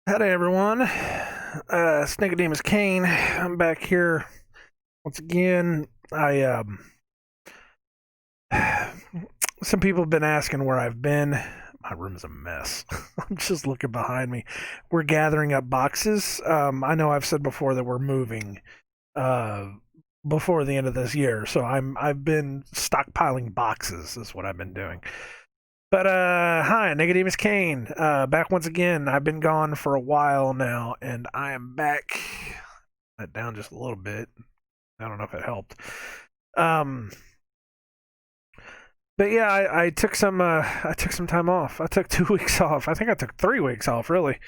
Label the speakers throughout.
Speaker 1: Howdy, everyone. It's Nicodemus Kane. I'm back here once again. Some people have been asking where I've been. My room's a mess. I'm just looking behind me. We're gathering up boxes. I know I've said before that we're moving uh, before the end of this year, so I've been stockpiling boxes. Is what I've been doing. But hi, Nicodemus Kane. Back once again. I've been gone for a while now, and I am back. Down just a little bit. I don't know if it helped. Um, but yeah, I took some. I took some time off. I took 2 weeks off. I think I took 3 weeks off. Really,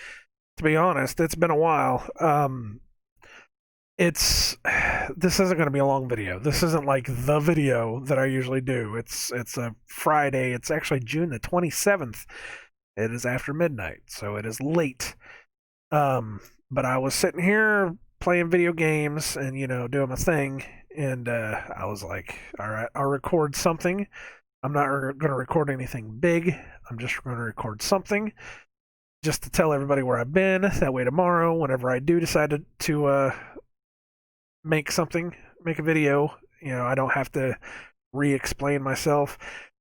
Speaker 1: to be honest, it's been a while. It's this isn't going to be a long video. This isn't like the video that I usually do. It's a Friday. It's actually June the 27th. It is after midnight, so it is late. But I was sitting here playing video games and doing my thing, and I was like, all right, I'll record something. I'm not going to record anything big. I'm just going to record something just to tell everybody where I've been. That way, tomorrow, whenever I do decide to make something, make a video, I don't have to re-explain myself.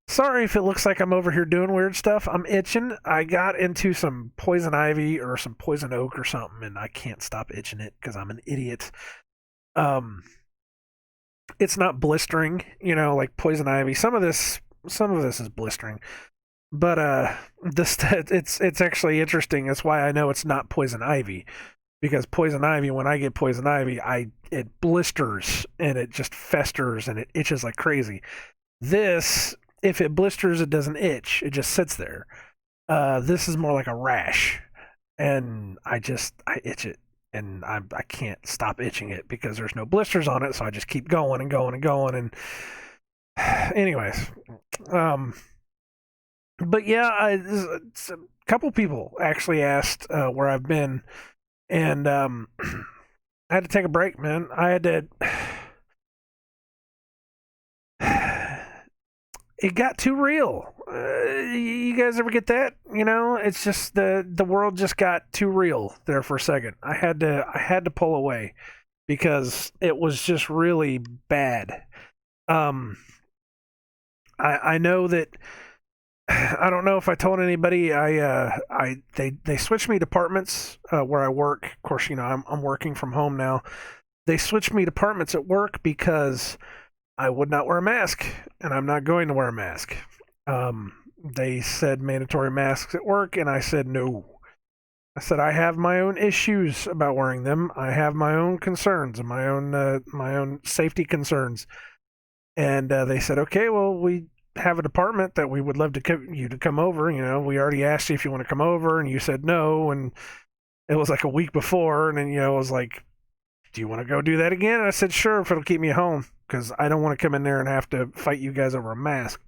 Speaker 1: Sorry if it looks like I'm over here doing weird stuff. I'm itching. I got into some poison ivy or some poison oak or something, and I can't stop itching it because I'm an idiot. Um, it's not blistering, like poison ivy. Some of this is blistering, but this it's actually interesting. That's why I know it's not poison ivy, because poison ivy, when I get poison ivy, it blisters and it just festers and it itches like crazy. This, if it blisters, it doesn't itch. It just sits there. This is more like a rash, and I itch it, and I can't stop itching it because there's no blisters on it. So I just keep going and going and going. And anyways, um, but yeah, a couple people actually asked where I've been, and I had to take a break, man. I had to. It got too real. You guys ever get that? It's just the world just got too real there for a second. I had to pull away because it was just really bad. Um, I know that I don't know if I told anybody. They switched me departments where I work. Of course, I'm working from home now. They switched me departments at work because I would not wear a mask, and I'm not going to wear a mask. They said mandatory masks at work, and I said no. I said I have my own issues about wearing them. I have my own concerns and my own safety concerns. And they said, okay, well, we have a department that we would love you to come over. We already asked you if you want to come over, and you said no. And it was like a week before, and then I was like, do you want to go do that again? And I said, sure, if it'll keep me home, because I don't want to come in there and have to fight you guys over a mask.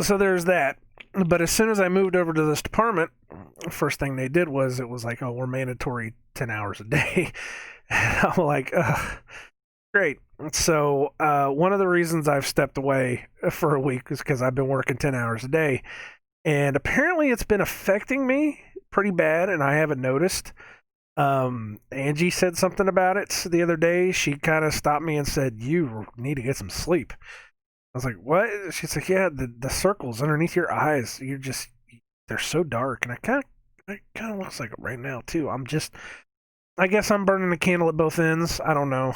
Speaker 1: So there's that. But as soon as I moved over to this department, first thing they did was it was like, oh, we're mandatory 10 hours a day. And I'm like, ugh, great. So one of the reasons I've stepped away for a week is because I've been working 10 hours a day. And apparently it's been affecting me pretty bad, and I haven't noticed. Angie said something about it the other day. She kind of stopped me and said, "You need to get some sleep." I was like, "What?" She's like, "Yeah, the circles underneath your eyes, they're so dark." And I kind of looks like it right now too. I guess I'm burning the candle at both ends. I don't know.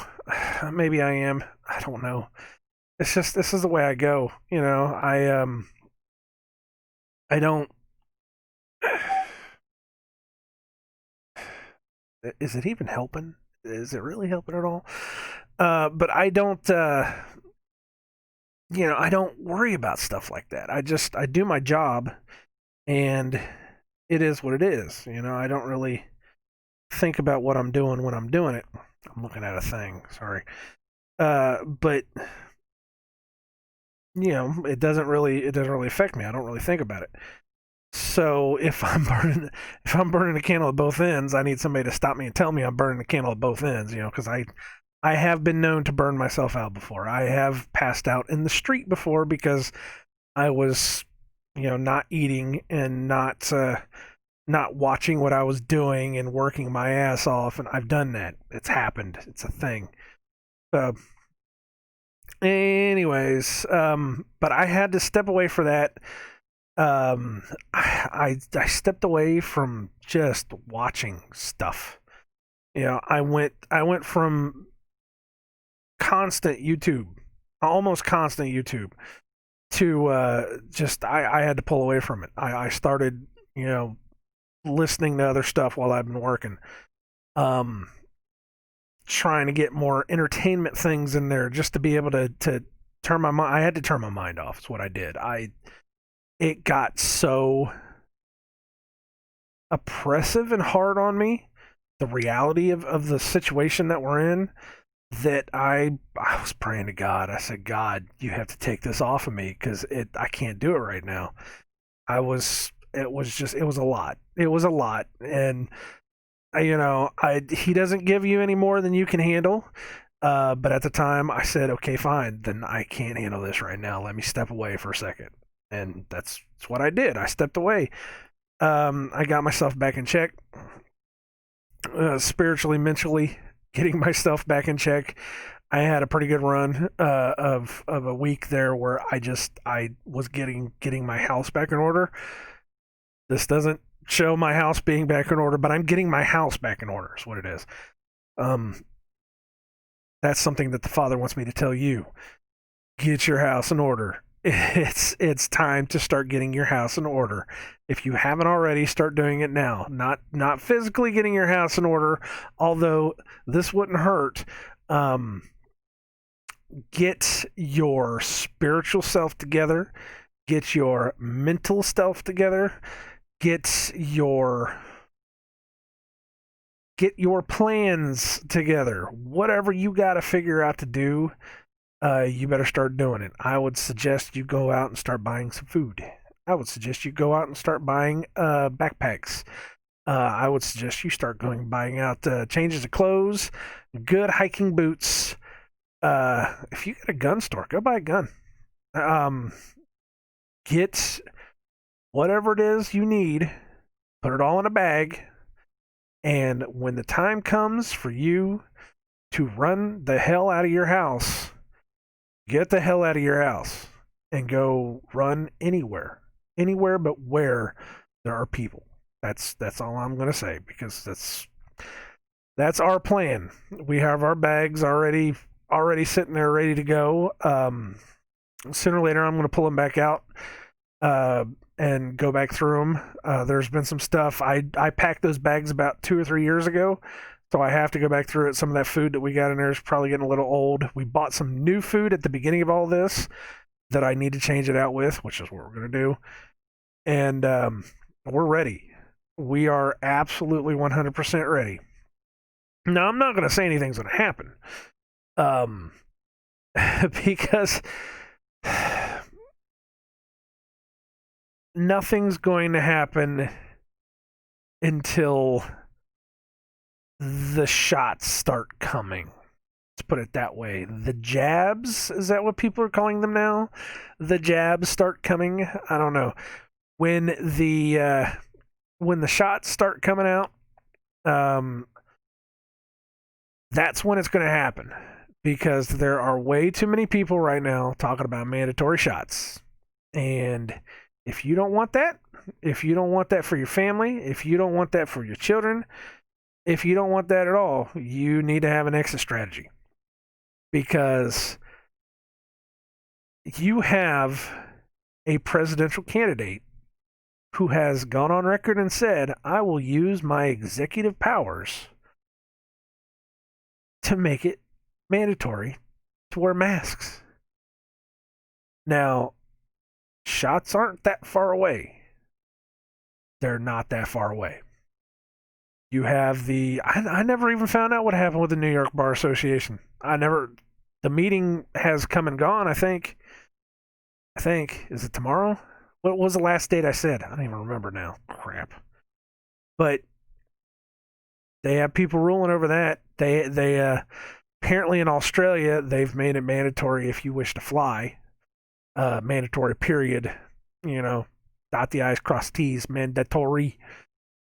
Speaker 1: Maybe I am. I don't know. It's just this is the way I go. I don't. Is it even helping? Is it really helping at all? But I don't. I don't worry about stuff like that. I do my job, and it is what it is. I don't really think about what I'm doing when I'm doing it. I'm looking at a thing. Sorry. But it doesn't really affect me. I don't really think about it. So if I'm burning a candle at both ends, I need somebody to stop me and tell me I'm burning a candle at both ends. Because I have been known to burn myself out before. I have passed out in the street before because I was not eating and not watching what I was doing and working my ass off. And I've done that. It's happened. It's a thing. So, anyways, but I had to step away for that. I stepped away from just watching stuff. I went from constant YouTube, almost constant YouTube, to just I had to pull away from it. I started listening to other stuff while I've been working. Um, Trying to get more entertainment things in there just to be able to turn my mind. I had to turn my mind off. Is what I did. It got so oppressive and hard on me, the reality of the situation that we're in, that I was praying to God. I said, God, you have to take this off of me because I can't do it right now. It was a lot. It was a lot. And he doesn't give you any more than you can handle. But at the time I said, okay, fine, then I can't handle this right now. Let me step away for a second. And that's what I did. I stepped away. I got myself back in check, spiritually, mentally, getting myself back in check. I had a pretty good run of a week there where I was getting my house back in order. This doesn't show my house being back in order, but I'm getting my house back in order is what it is. That's something that the Father wants me to tell you. Get your house in order. It's time to start getting your house in order. If you haven't already, start doing it now. Not physically getting your house in order, although this wouldn't hurt. Get your spiritual self together. Get your mental self together. Get your plans together. Whatever you got to figure out to do, you better start doing it. I would suggest you go out and start buying some food. I would suggest you go out and start buying backpacks. I would suggest you start buying out changes of clothes, good hiking boots. If you got a gun store, go buy a gun. Get whatever it is you need, put it all in a bag, and when the time comes for you to run the hell out of your house, get the hell out of your house and go run anywhere but where there are people. That's all I'm going to say, because that's our plan. We have our bags already sitting there ready to go. Sooner or later I'm going to pull them back out and go back through them. There's been some stuff. I packed those bags about 2 or 3 years ago, so I have to go back through it. Some of that food that we got in there is probably getting a little old. We bought some new food at the beginning of all this that I need to change it out with, which is what we're going to do. And we're ready. We are absolutely 100% ready. Now, I'm not going to say anything's going to happen, because nothing's going to happen until the shots start coming. Let's put it that way. The jabs, is that what people are calling them now? The jabs start coming. I don't know. When the shots start coming out, that's when it's going to happen, because there are way too many people right now talking about mandatory shots. And if you don't want that, if you don't want that for your family, if you don't want that for your children, if you don't want that at all, you need to have an exit strategy, because you have a presidential candidate who has gone on record and said, I will use my executive powers to make it mandatory to wear masks. Now, shots aren't that far away. They're not that far away. You have I never even found out what happened with the New York Bar Association. The meeting has come and gone, I think. Is it tomorrow? What was the last date I said? I don't even remember now. Crap. But they have people ruling over that. They apparently in Australia, they've made it mandatory if you wish to fly. Mandatory period, dot the I's, cross T's, mandatory.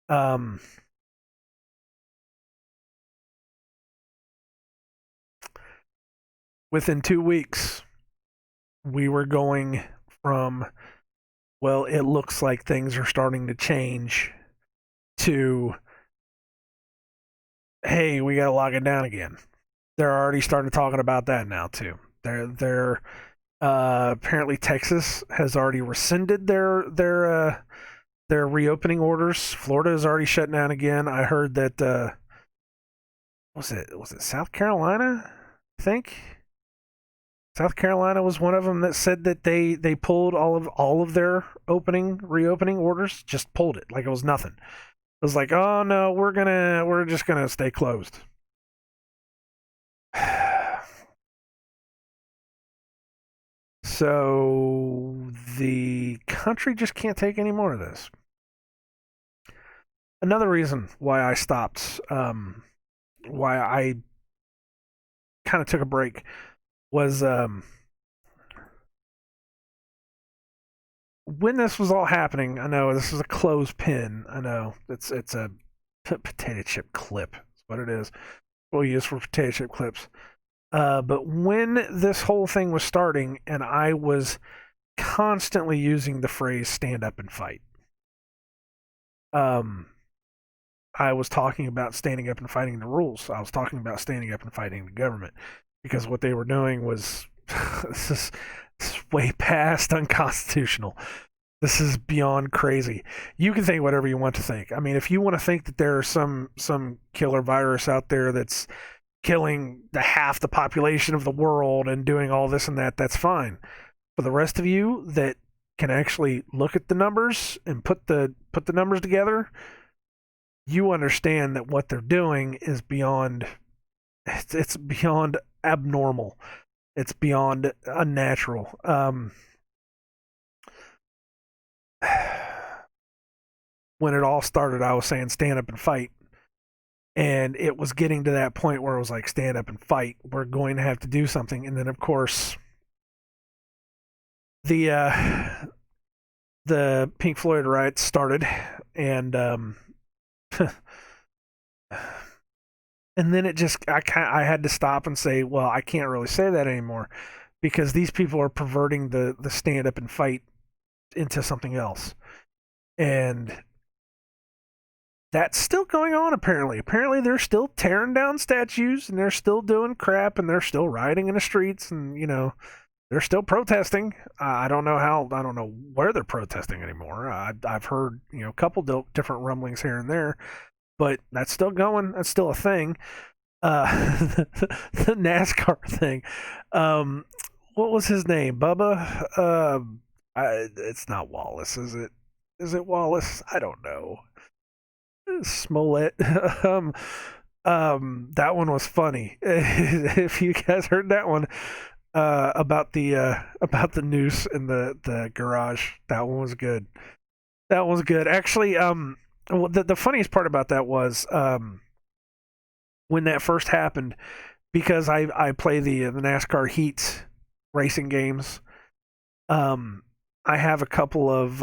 Speaker 1: Um, within 2 weeks, we were going from, well, it looks like things are starting to change, to, hey, we got to lock it down again. They're already starting talking about that now too. They're apparently Texas has already rescinded their reopening orders. Florida is already shutting down again. I heard that was it South Carolina? I think South Carolina was one of them that said that they pulled all of their reopening orders, just pulled it like it was nothing. It was like, oh no, we're just gonna stay closed. So the country just can't take any more of this. Another reason why I stopped, why I kind of took a break, was when this was all happening. I know this is a clothespin. I know it's a potato chip clip. That's what it is. What we use for potato chip clips. But when this whole thing was starting, and I was constantly using the phrase "stand up and fight," I was talking about standing up and fighting the rules. I was talking about standing up and fighting the government, because what they were doing was this is way past unconstitutional. This is beyond crazy. You can think whatever you want to think. I mean, if you want to think that there's some killer virus out there that's killing half the population of the world and doing all this and that, that's fine. For the rest of you that can actually look at the numbers and put the numbers together, you understand that what they're doing is beyond, it's beyond abnormal. It's beyond unnatural. When it all started, I was saying stand up and fight. And it was getting to that point where it was like, stand up and fight. We're going to have to do something. And then, of course, the Pink Floyd riots started, and and then it just, I had to stop and say, well, I can't really say that anymore, because these people are perverting the stand up and fight into something else. And that's still going on, apparently. Apparently they're still tearing down statues, and they're still doing crap, and they're still rioting in the streets, and they're still protesting. I don't know where they're protesting anymore. I've heard a couple different rumblings here and there, but that's still going. That's still a thing. The NASCAR thing. What was his name? Bubba. It's not Wallace, is it? Is it Wallace? I don't know. Smollett. That one was funny. If you guys heard that one, about the noose in the garage, that one was good. That was good. Actually, the funniest part about that was, when that first happened, because I play the NASCAR Heat racing games. I have a couple of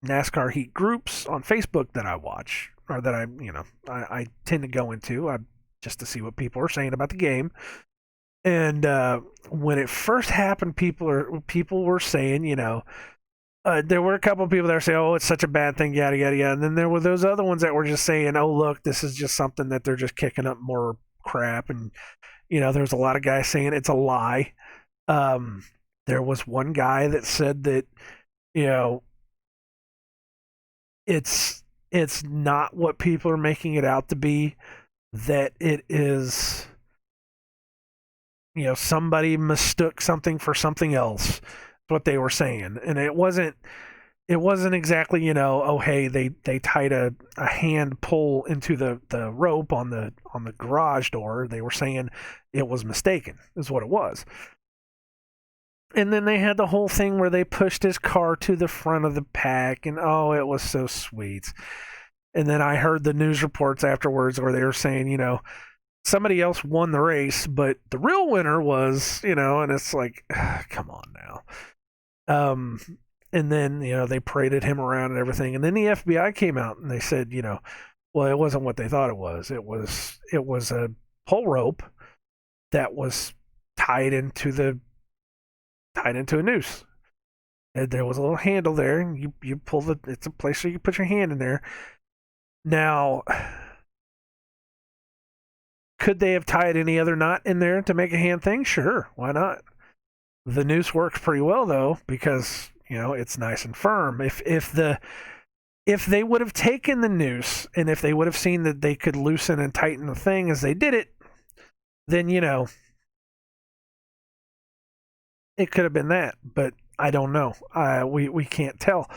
Speaker 1: NASCAR Heat groups on Facebook that I watch, or that I tend to go into, just to see what people are saying about the game. And when it first happened, people were saying, there were a couple of people that were saying, "Oh, it's such a bad thing," yada yada yada. And then there were those other ones that were just saying, "Oh, look, this is just something that they're just kicking up more crap." And there was a lot of guys saying it's a lie. There was one guy that said that, it's not what people are making it out to be. That it is, somebody mistook something for something else. That's what they were saying, and it wasn't exactly, oh, hey, they tied a hand pull into the rope on the garage door. They were saying it was mistaken, is what it was. And then they had the whole thing where they pushed his car to the front of the pack, and oh, it was so sweet. And then I heard the news reports afterwards where they were saying, somebody else won the race, but the real winner was, and it's like, come on now. And then, they paraded him around and everything. And then the FBI came out and they said, well, it wasn't what they thought it was. It was a pole rope that was tied into a noose. And there was a little handle there, and you pull it's a place where you put your hand in there. Now, could they have tied any other knot in there to make a hand thing? Sure, why not? The noose works pretty well though, because it's nice and firm. If they would have taken the noose, and if they would have seen that they could loosen and tighten the thing as they did it, then it could have been that. But I don't know. We can't tell.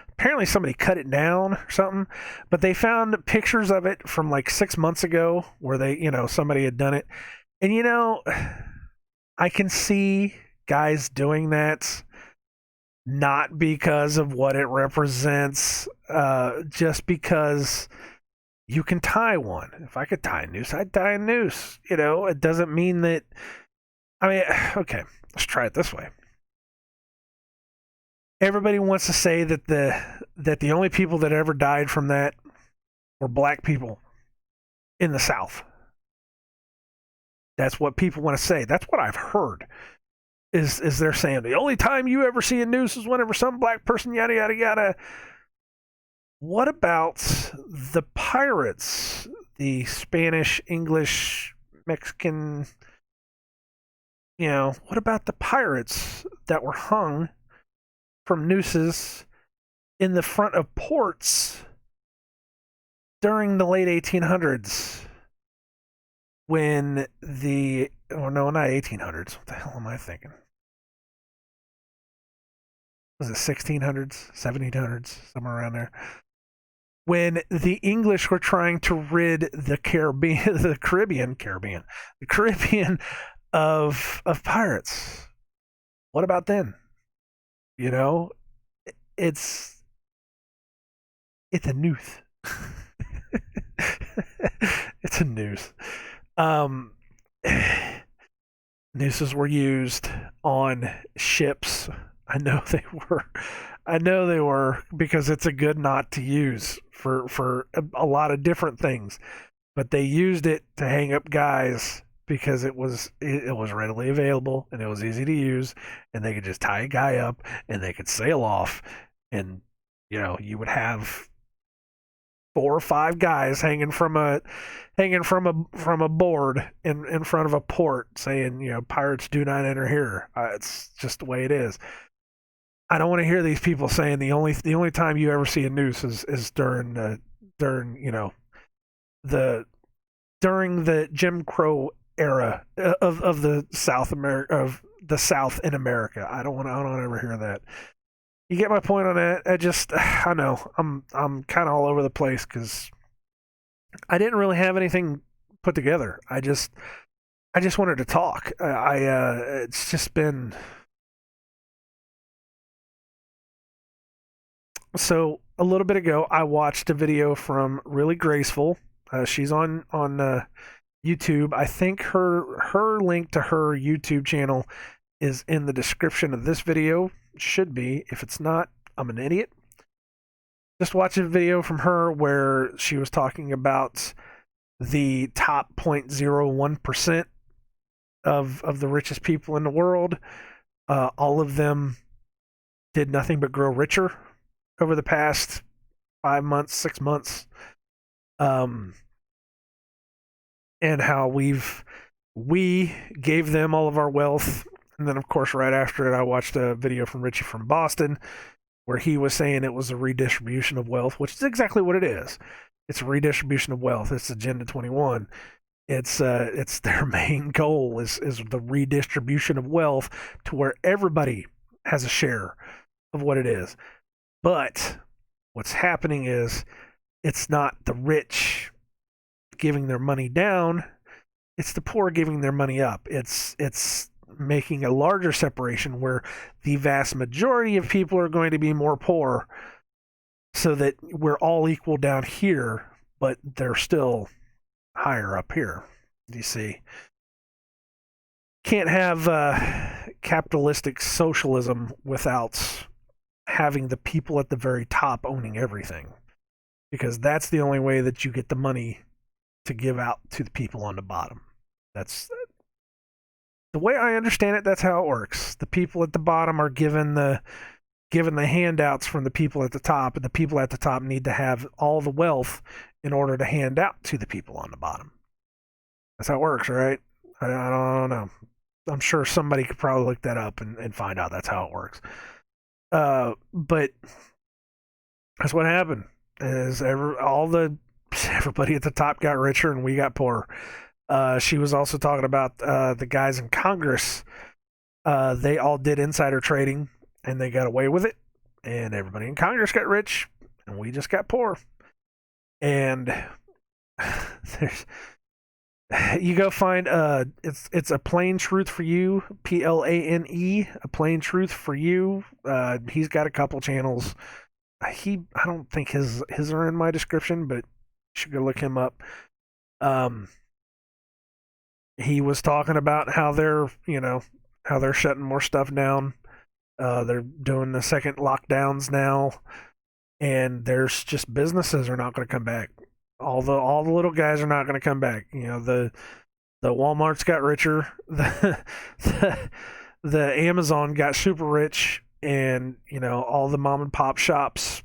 Speaker 1: Apparently somebody cut it down or something, but they found pictures of it from like 6 months ago where somebody had done it. And I can see guys doing that, not because of what it represents, just because you can tie one. If I could tie a noose, I'd tie a noose. It doesn't mean that. I mean, okay, let's try it this way. Everybody wants to say that the only people that ever died from that were black people in the South. That's what people want to say. That's what I've heard. Is they're saying the only time you ever see a noose is whenever some black person yada yada yada. What about the pirates? The Spanish, English, Mexican. What about the pirates that were hung from nooses in the front of ports during the late 1800s, when not 1800s. What the hell am I thinking? Was it 1600s, 1700s, somewhere around there? When the English were trying to rid the Caribbean of pirates. What about then? It's a noose. It's a noose. Nooses were used on ships. I know they were because it's a good knot to use for a lot of different things. But they used it to hang up guys because it was readily available and it was easy to use, and they could just tie a guy up and they could sail off, and you would have 4 or 5 guys hanging from a board in front of a port saying, pirates do not enter here. It's just the way it is. I don't want to hear these people saying the only time you ever see a noose is during the Jim Crow era of the South in America. I don't want to ever hear that. You get my point on that? I know I'm kind of all over the place because I didn't really have anything put together. I just wanted to talk. It's just been. So a little bit ago, I watched a video from Really Graceful. She's on YouTube. I think her link to her YouTube channel is in the description of this video. Should be. If it's not, I'm an idiot. Just watched a video from her where she was talking about the top 0.01% of the richest people in the world. All of them did nothing but grow richer over the past 5 months, 6 months. And how we gave them all of our wealth. And then, of course, right after it, I watched a video from Richie from Boston where he was saying it was a redistribution of wealth, which is exactly what it is. It's a redistribution of wealth. It's Agenda 21. It's their main goal is the redistribution of wealth to where everybody has a share of what it is. But what's happening is it's not the rich giving their money down. It's the poor giving their money up. It's making a larger separation where the vast majority of people are going to be more poor, so that we're all equal down here, but they're still higher up here. You see, can't have capitalistic socialism without having the people at the very top owning everything, because that's the only way that you get the money to give out to the people on the bottom. That's the way I understand it. That's how it works. The people at the bottom are given the handouts from the people at the top, and the people at the top need to have all the wealth in order to hand out to the people on the bottom. That's how it works, right? I don't know. I'm sure somebody could probably look that up and find out that's how it works. But that's what happened. Is everybody at the top got richer and we got poorer. She was also talking about the guys in Congress. They all did insider trading and they got away with it. And everybody in Congress got rich and we just got poor. And there's you go find it's A Plain Truth for You, PLANE, A Plain Truth for You. He's got a couple channels. I don't think his are in my description, but you should go look him up. He was talking about how they're shutting more stuff down. They're doing the second lockdowns now, and there's just businesses are not going to come back. All the little guys are not going to come back. The Walmart's got richer. The Amazon got super rich, and all the mom and pop shops,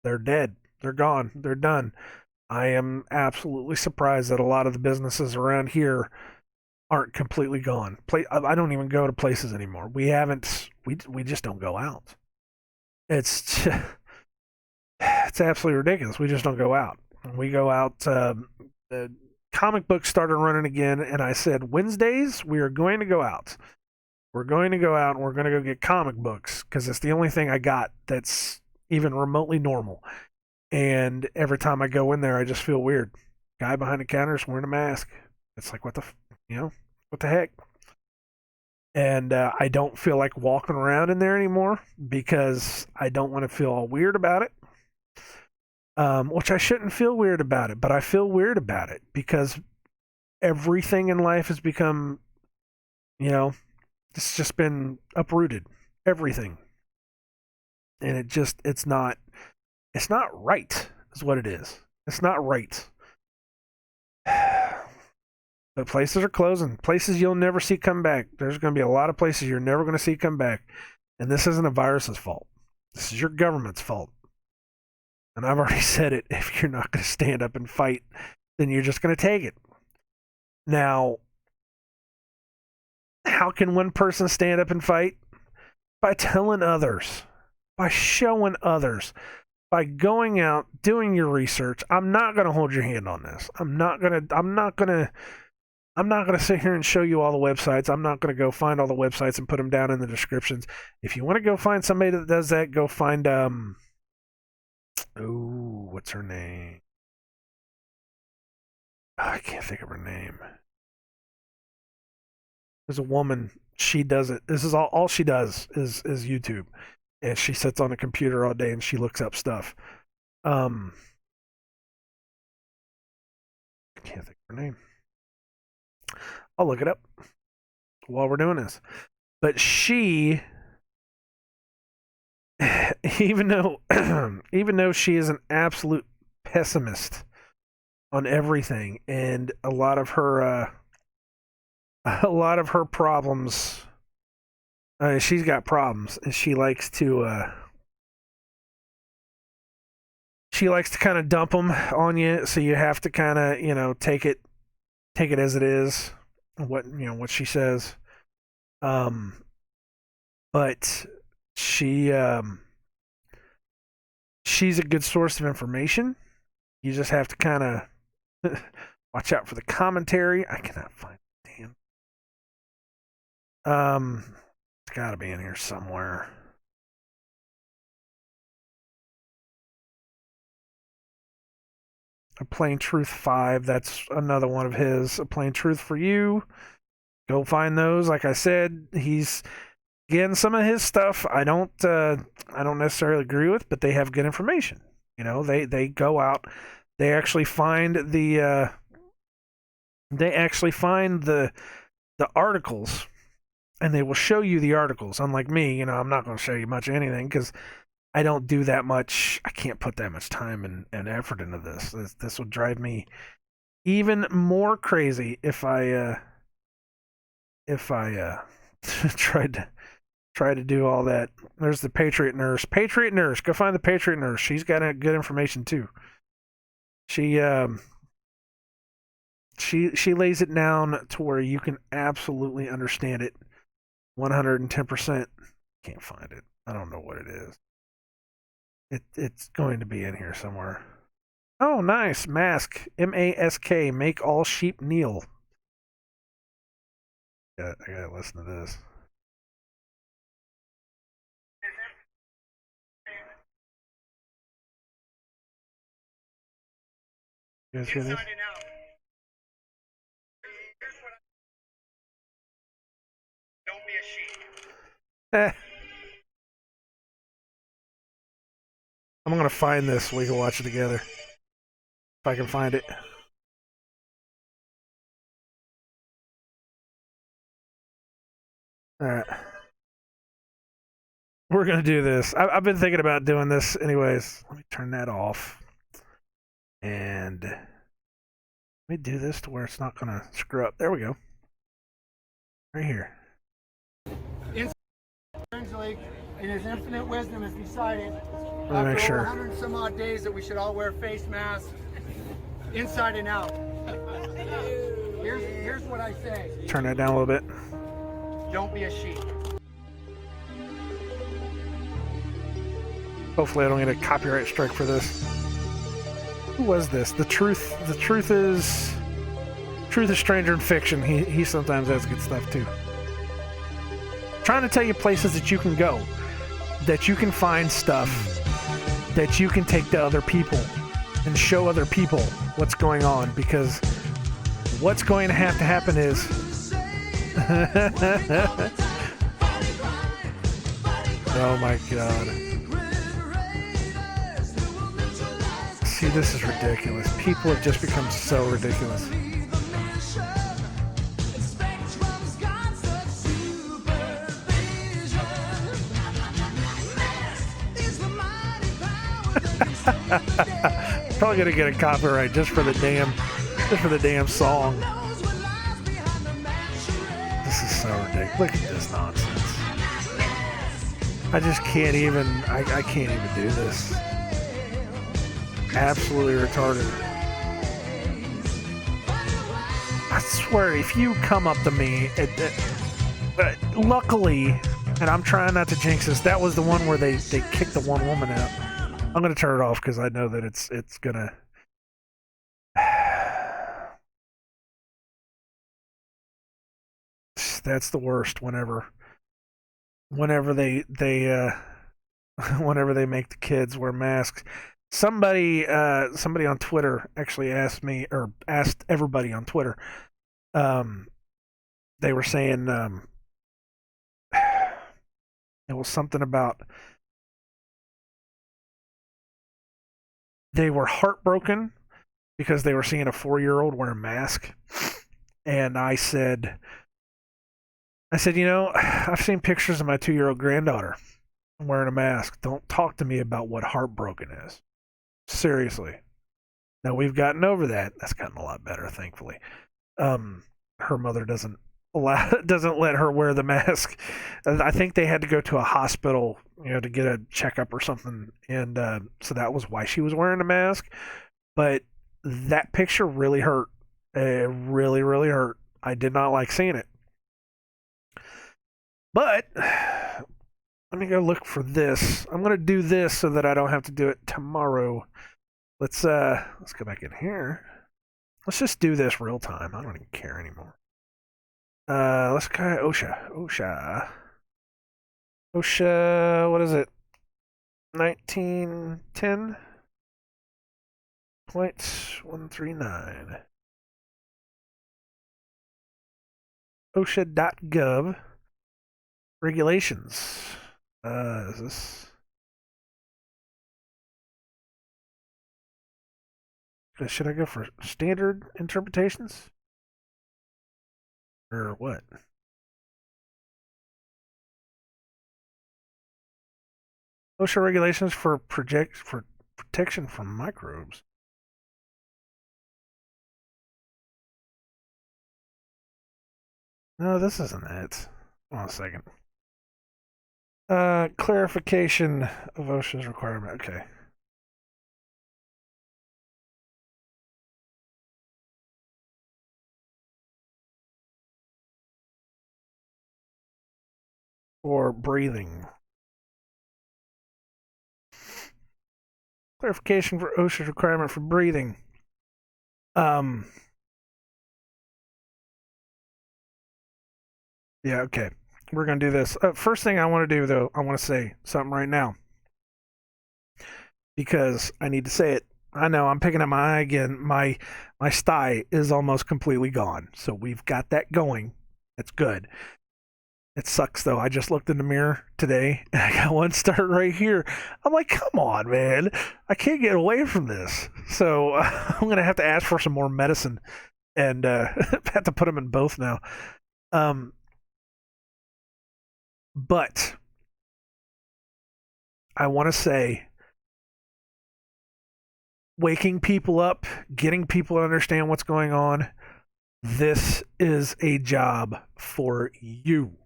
Speaker 1: they're dead. They're gone. They're done. I am absolutely surprised that a lot of the businesses around here aren't completely gone. I don't even go to places anymore. We just don't go out. It's absolutely ridiculous. We just don't go out. We go out. The comic books started running again, and I said, Wednesdays, we are going to go out. We're going to go out, and we're going to go get comic books, because it's the only thing I got that's even remotely normal. And every time I go in there, I just feel weird. Guy behind the counter is wearing a mask. It's like, what the heck? And I don't feel like walking around in there anymore because I don't want to feel all weird about it. Which I shouldn't feel weird about it, but I feel weird about it because everything in life has become, it's just been uprooted. Everything. And it's not right, is what it is. It's not right. But places are closing. Places you'll never see come back. There's going to be a lot of places you're never going to see come back. And this isn't a virus's fault. This is your government's fault. And I've already said it. If you're not going to stand up and fight, then you're just going to take it. Now, how can one person stand up and fight? By telling others, by showing others, by going out, doing your research. I'm not going to hold your hand on this. I'm not going to sit here and show you all the websites. I'm not going to go find all the websites and put them down in the descriptions. If you want to go find somebody that does that, go find what's her name? I can't think of her name. There's a woman. She does it. This is all she does is YouTube, and she sits on a computer all day and she looks up stuff. I can't think of her name. I'll look it up while we're doing this. But she, even though she is an absolute pessimist on everything, and a lot of her problems, she's got problems, and she likes to kind of dump them on you, so you have to kind of take it as it is. What she says, but she's a good source of information. You just have to kind of watch out for the commentary. I cannot find it. Damn. It's got to be in here somewhere. A Plain Truth 5, that's another one of his. A Plain Truth for You. Go find those. Like I said, he's again, some of his stuff I don't necessarily agree with, but they have good information. They go out, they actually find the articles, and they will show you the articles. Unlike me, I'm not going to show you much of anything because I don't do that much. I can't put that much time and effort into this. This would drive me even more crazy if I tried to do all that. There's the Patriot Nurse. Patriot Nurse, go find the Patriot Nurse. She's got good information too. She she lays it down to where you can absolutely understand it 110%. Can't find it. I don't know what it is. It's going to be in here somewhere. Oh, nice. Mask. M-A-S-K. Make all sheep kneel. I gotta listen to this. You guys hear this? Don't be a sheep. I'm gonna find this so we can watch it together. If I can find it. Alright. We're gonna do this. I've been thinking about doing this anyways. Let me turn that off. And let me do this to where it's not gonna screw up. There we go. Right here.
Speaker 2: In his infinite wisdom has decided
Speaker 1: Let me make sure.
Speaker 2: 100 and some odd days that we should all wear face masks inside and out. Here's what I say.
Speaker 1: Turn that down a little bit.
Speaker 2: Don't be a sheep.
Speaker 1: Hopefully I don't get a copyright strike for this. Who was this? The truth is stranger in fiction. He sometimes has good stuff too. Trying to tell you places that you can go, that you can find stuff, that you can take to other people and show other people what's going on, because what's going to happen is oh my god. See, this is ridiculous. People have just become so ridiculous. Probably gonna get a copyright just for the damn song. This is so ridiculous. Look at this nonsense. I just can't even. I can't even do this. Absolutely retarded. I swear, if you come up to me, luckily, and I'm trying not to jinx this, that was the one where they kicked the one woman out. I'm gonna turn it off because I know that it's gonna. That's the worst. Whenever they whenever they make the kids wear masks. Somebody on Twitter actually asked me, or asked everybody on Twitter. They were saying it was something about they were heartbroken because they were seeing a 4-year-old wear a mask, and I said, you know, I've seen pictures of my 2-year-old granddaughter wearing a mask. Don't talk to me about what heartbroken is. Seriously. Now we've gotten over that. That's gotten a lot better, thankfully. Her mother doesn't let her wear the mask. I think they had to go to a hospital, to get a checkup or something, and so that was why she was wearing a mask. But that picture really hurt. It really, really hurt. I did not like seeing it. But let me go look for this. I'm gonna do this so that I don't have to do it tomorrow. Let's go back in here. Let's just do this real time. I don't even care anymore. Let's try OSHA. What is it? 1910.139. OSHA.gov. Regulations. Is this? Should I go for standard interpretations? Or what? What OSHA regulations for protection from microbes. No, this isn't it. Hold on a second. Clarification of OSHA's requirement. Okay. For breathing. Clarification for OSHA's requirement for breathing. Yeah, okay. We're going to do this. First thing I want to do, though, I want to say something right now because I need to say it. I know I'm picking up my eye again. My sty is almost completely gone. So we've got that going. It's good. It sucks, though. I just looked in the mirror today and I got one start right here. I'm like, come on, man. I can't get away from this. So I'm going to have to ask for some more medicine and have to put them in both now. But I want to say waking people up, getting people to understand what's going on, this is a job for you.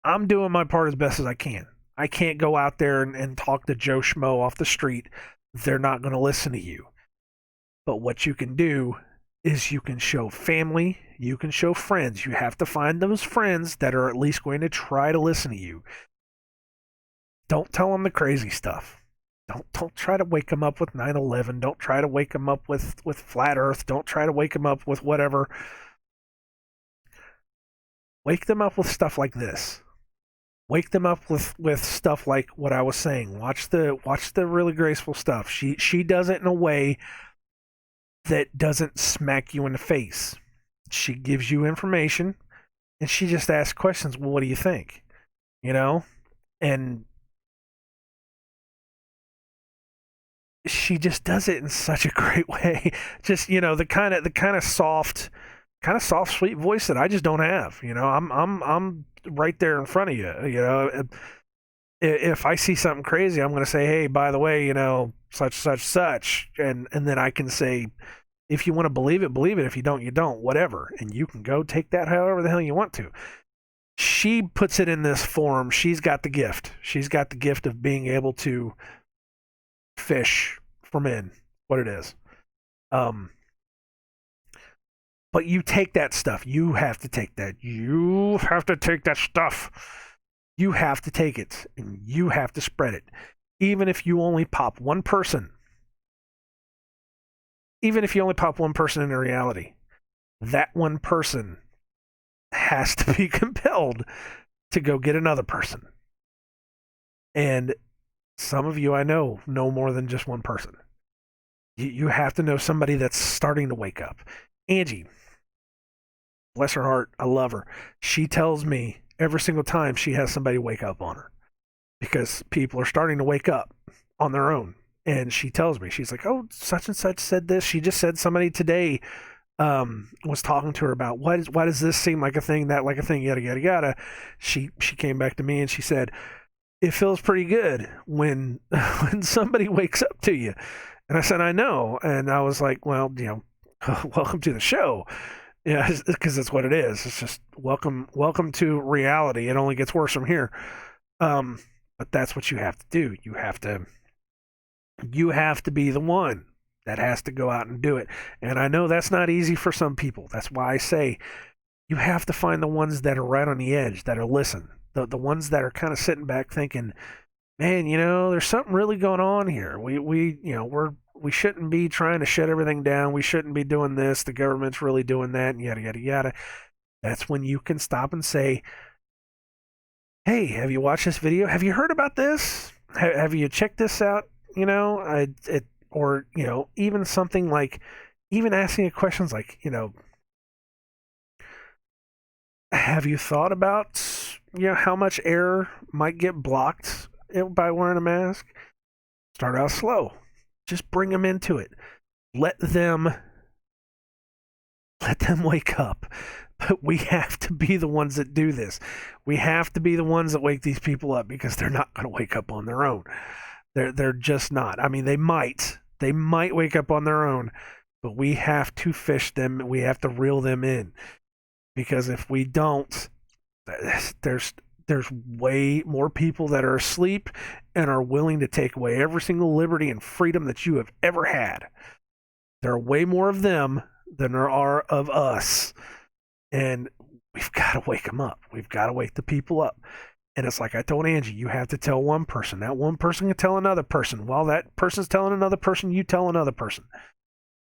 Speaker 1: I'm doing my part as best as I can. I can't go out there and talk to Joe Schmo off the street. They're not going to listen to you. But what you can do is you can show family, you can show friends. You have to find those friends that are at least going to try to listen to you. Don't tell them the crazy stuff. Don't try to wake them up with 9/11. Don't try to wake them up with flat Earth. Don't try to wake them up with whatever. Wake them up with stuff like this. Wake them up with stuff like what I was saying. Watch the really graceful stuff. She does it in a way that doesn't smack you in the face. She gives you information and she just asks questions. Well, what do you think? You know? And she just does it in such a great way. Just, the kind of soft, sweet voice that I just don't have. I'm right there in front of you. If I see something crazy, I'm going to say, hey, by the way, such, and then I can say, if you want to believe it, believe it. If you don't, you don't. Whatever, and you can go take that however the hell you want to. She puts it in this form. She's got the gift. She's got the gift of being able to fish for men. What it is. But you take that stuff. You have to take that. You have to take that stuff. You have to take it and you have to spread it. Even if you only pop one person. Even if you only pop one person in reality, that one person has to be compelled to go get another person. And some of you I know more than just one person. You have to know somebody that's starting to wake up. Angie, bless her heart, I love her. She tells me every single time she has somebody wake up on her because people are starting to wake up on their own. And she tells me, she's like, oh, such and such said this. She just said somebody today was talking to her about why does this seem like a thing, that like a thing, yada, yada, yada. She came back to me and she said, it feels pretty good when somebody wakes up to you. And I said, I know. And I was like, well, welcome to the show. Yeah, because that's what it is. It's just welcome to reality. It only gets worse from here. But that's what you have to do. You have to be the one that has to go out and do it. And I know that's not easy for some people. That's why I say you have to find the ones that are right on the edge, that are listen. The ones that are kind of sitting back thinking, man, there's something really going on here. We shouldn't be trying to shut everything down. We shouldn't be doing this. The government's really doing that, and yada, yada, yada. That's when you can stop and say, hey, have you watched this video? Have you heard about this? Have you checked this out? Or even something like, even asking questions like, have you thought about, how much air might get blocked by wearing a mask? Start out slow. Just bring them into it. Let them wake up. But we have to be the ones that do this. We have to be the ones that wake these people up because they're not going to wake up on their own. They're just not. I mean, they might wake up on their own, but we have to fish them. We have to reel them in, because if we don't, there's way more people that are asleep and are willing to take away every single liberty and freedom that you have ever had. There are way more of them than there are of us. And we've got to wake them up. We've got to wake the people up. And it's like I told Angie, you have to tell one person. That one person can tell another person. While that person's telling another person, you tell another person.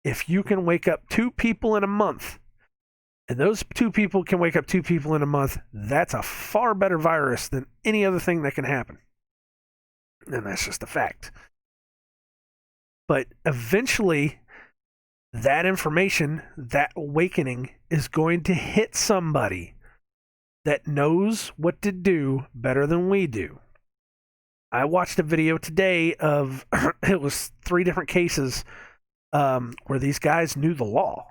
Speaker 1: If you can wake up 2 people in a month, and those 2 people can wake up 2 people in a month, that's a far better virus than any other thing that can happen. And that's just a fact. But eventually, that information, that awakening, is going to hit somebody that knows what to do better than we do. I watched a video today of, it was 3 different cases where these guys knew the law.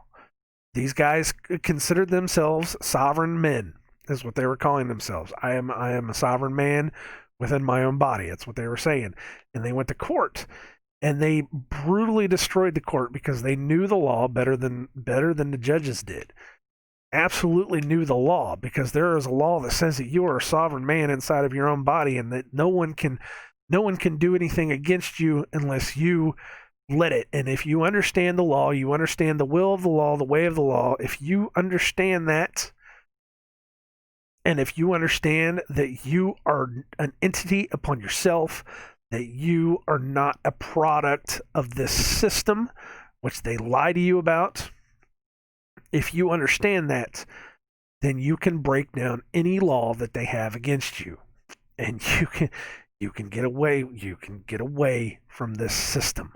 Speaker 1: These guys considered themselves sovereign men, is what they were calling themselves. I am a sovereign man within my own body. That's what they were saying. And they went to court, and they brutally destroyed the court because they knew the law better than the judges did. Absolutely knew the law, because there is a law that says that you are a sovereign man inside of your own body, and that no one can do anything against you unless you let it. And if you understand the law, you understand the will of the law, the way of the law. If you understand that, and if you understand that you are an entity upon yourself, that you are not a product of this system, which they lie to you about, if you understand that, then you can break down any law that they have against you, and you can get away from this system.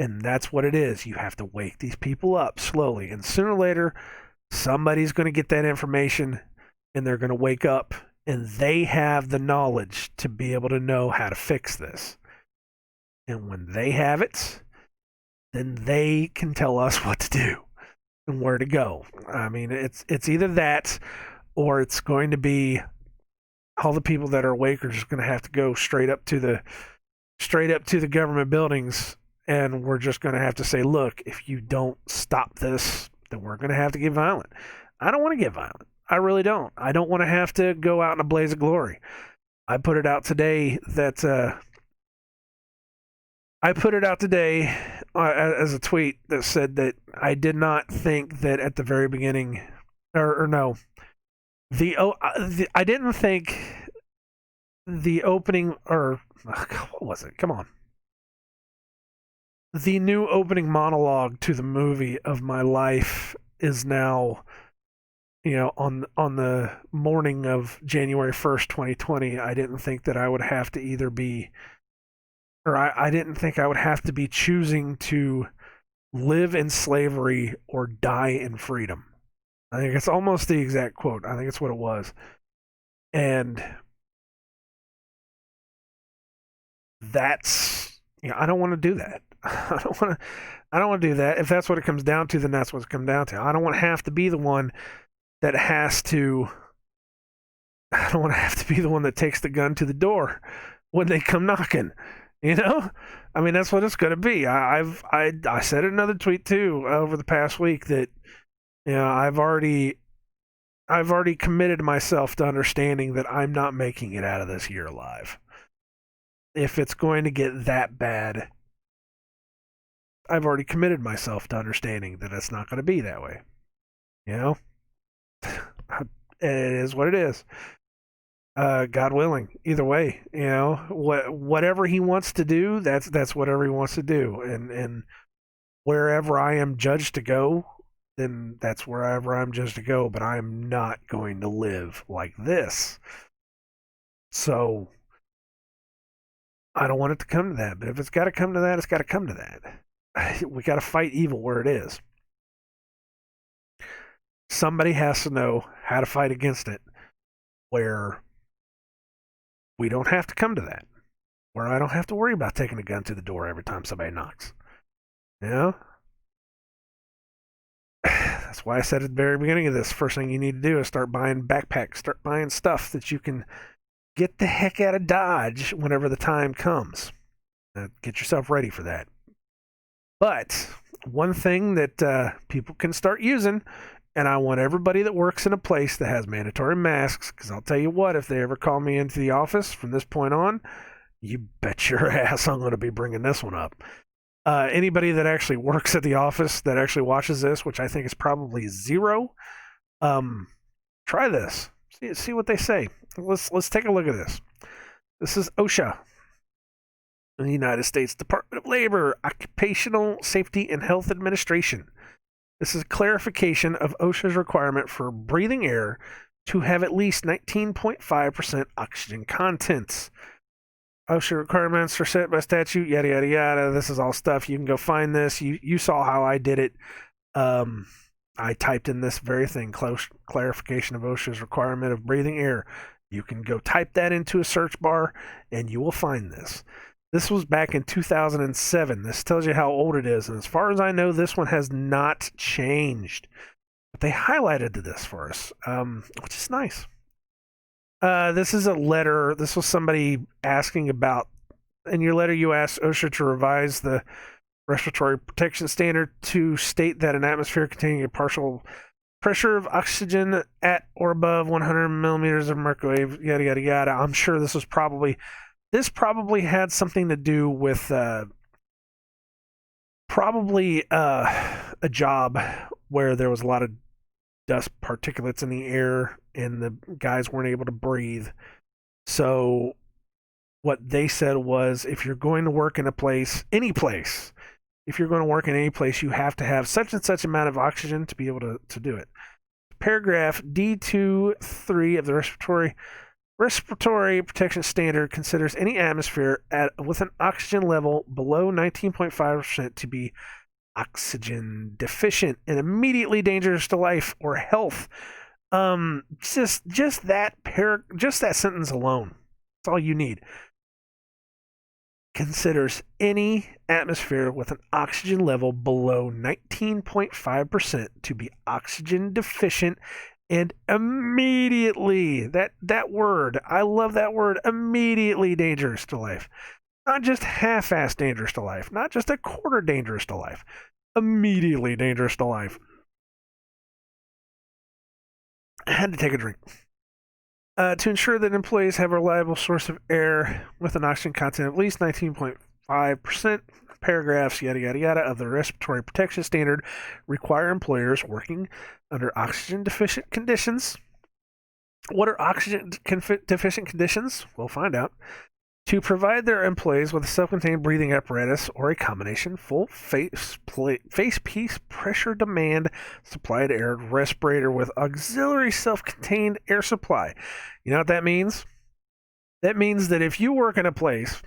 Speaker 1: And that's what it is. You have to wake these people up slowly. And sooner or later, somebody's going to get that information, and they're going to wake up, and they have the knowledge to be able to know how to fix this. And when they have it, then they can tell us what to do and where to go. I mean, it's either that, or it's going to be all the people that are awake are just going to have to go straight up to the government buildings. And we're just going to have to say, look, if you don't stop this, then we're going to have to get violent. I don't want to get violent. I really don't. I don't want to have to go out in a blaze of glory. I put it out today as a tweet that said that I did not think that at the very beginning, I didn't think the opening, what was it? Come on. The new opening monologue to the movie of my life is now, on the morning of January 1st, 2020, I didn't think that I would have to either be, I didn't think I would have to be choosing to live in slavery or die in freedom. I think it's almost the exact quote. I think it's what it was. And that's, I don't want to do that. I don't want to do that. If that's what it comes down to, then that's what it comes down to. I don't want to have to be the one that I don't want to have to be the one that takes the gun to the door when they come knocking. I mean, that's what it's going to be. I said in another tweet too over the past week that I've already committed myself to understanding that I'm not making it out of this year alive. If it's going to get that bad, I've already committed myself to understanding that it's not going to be that way. It is what it is. God willing, either way, whatever he wants to do, that's whatever he wants to do. And wherever I am judged to go, then that's wherever I'm judged to go. But I'm not going to live like this. So I don't want it to come to that. But if it's got to come to that, it's got to come to that. We got to fight evil where it is. Somebody has to know how to fight against it, where we don't have to come to that, where I don't have to worry about taking a gun to the door every time somebody knocks. That's why I said at the very beginning of this, first thing you need to do is start buying backpacks, start buying stuff that you can get the heck out of Dodge whenever the time comes. Get yourself ready for that. But one thing that people can start using, and I want everybody that works in a place that has mandatory masks, because I'll tell you what, if they ever call me into the office from this point on, you bet your ass I'm going to be bringing this one up. Anybody that actually works at the office that actually watches this, which I think is probably zero, try this. See what they say. Let's take a look at this. This is OSHA, the United States Department of Labor, Occupational Safety and Health Administration. This is clarification of OSHA's requirement for breathing air to have at least 19.5% oxygen content. OSHA requirements are set by statute, yada, yada, yada. This is all stuff. You can go find this. You saw how I did it. I typed in this very thing, clarification of OSHA's requirement of breathing air. You can go type that into a search bar, and you will find this. This was back in 2007. This tells you how old it is. And as far as I know, this one has not changed. But they highlighted this for us, which is nice. This is a letter. This was somebody asking about, in your letter you asked OSHA to revise the respiratory protection standard to state that an atmosphere containing a partial pressure of oxygen at or above 100 millimeters of mercury, yada, yada, yada. I'm sure this probably had something to do with a job where there was a lot of dust particulates in the air and the guys weren't able to breathe. So what they said was, if you're going to work in a place, any place, if you're going to work in any place, you have to have such and such amount of oxygen to be able to do it. Paragraph D2.3 of the respiratory protection standard considers any atmosphere with an oxygen level below 19.5% to be oxygen deficient and immediately dangerous to life or health. Just that sentence alone, that's all you need. Considers any atmosphere with an oxygen level below 19.5% to be oxygen deficient and immediately, that word, I love that word, immediately dangerous to life. Not just half-assed dangerous to life, not just a quarter dangerous to life, immediately dangerous to life. I had to take a drink. To ensure that employees have a reliable source of air with an oxygen content of at least 19.5%, paragraphs, yada, yada, yada, of the respiratory protection standard require employers working under oxygen deficient conditions. What are oxygen deficient conditions? We'll find out. To provide their employees with a self-contained breathing apparatus or a combination full face piece pressure demand supplied air respirator with auxiliary self-contained air supply. You know what that means? That means that if you work in a place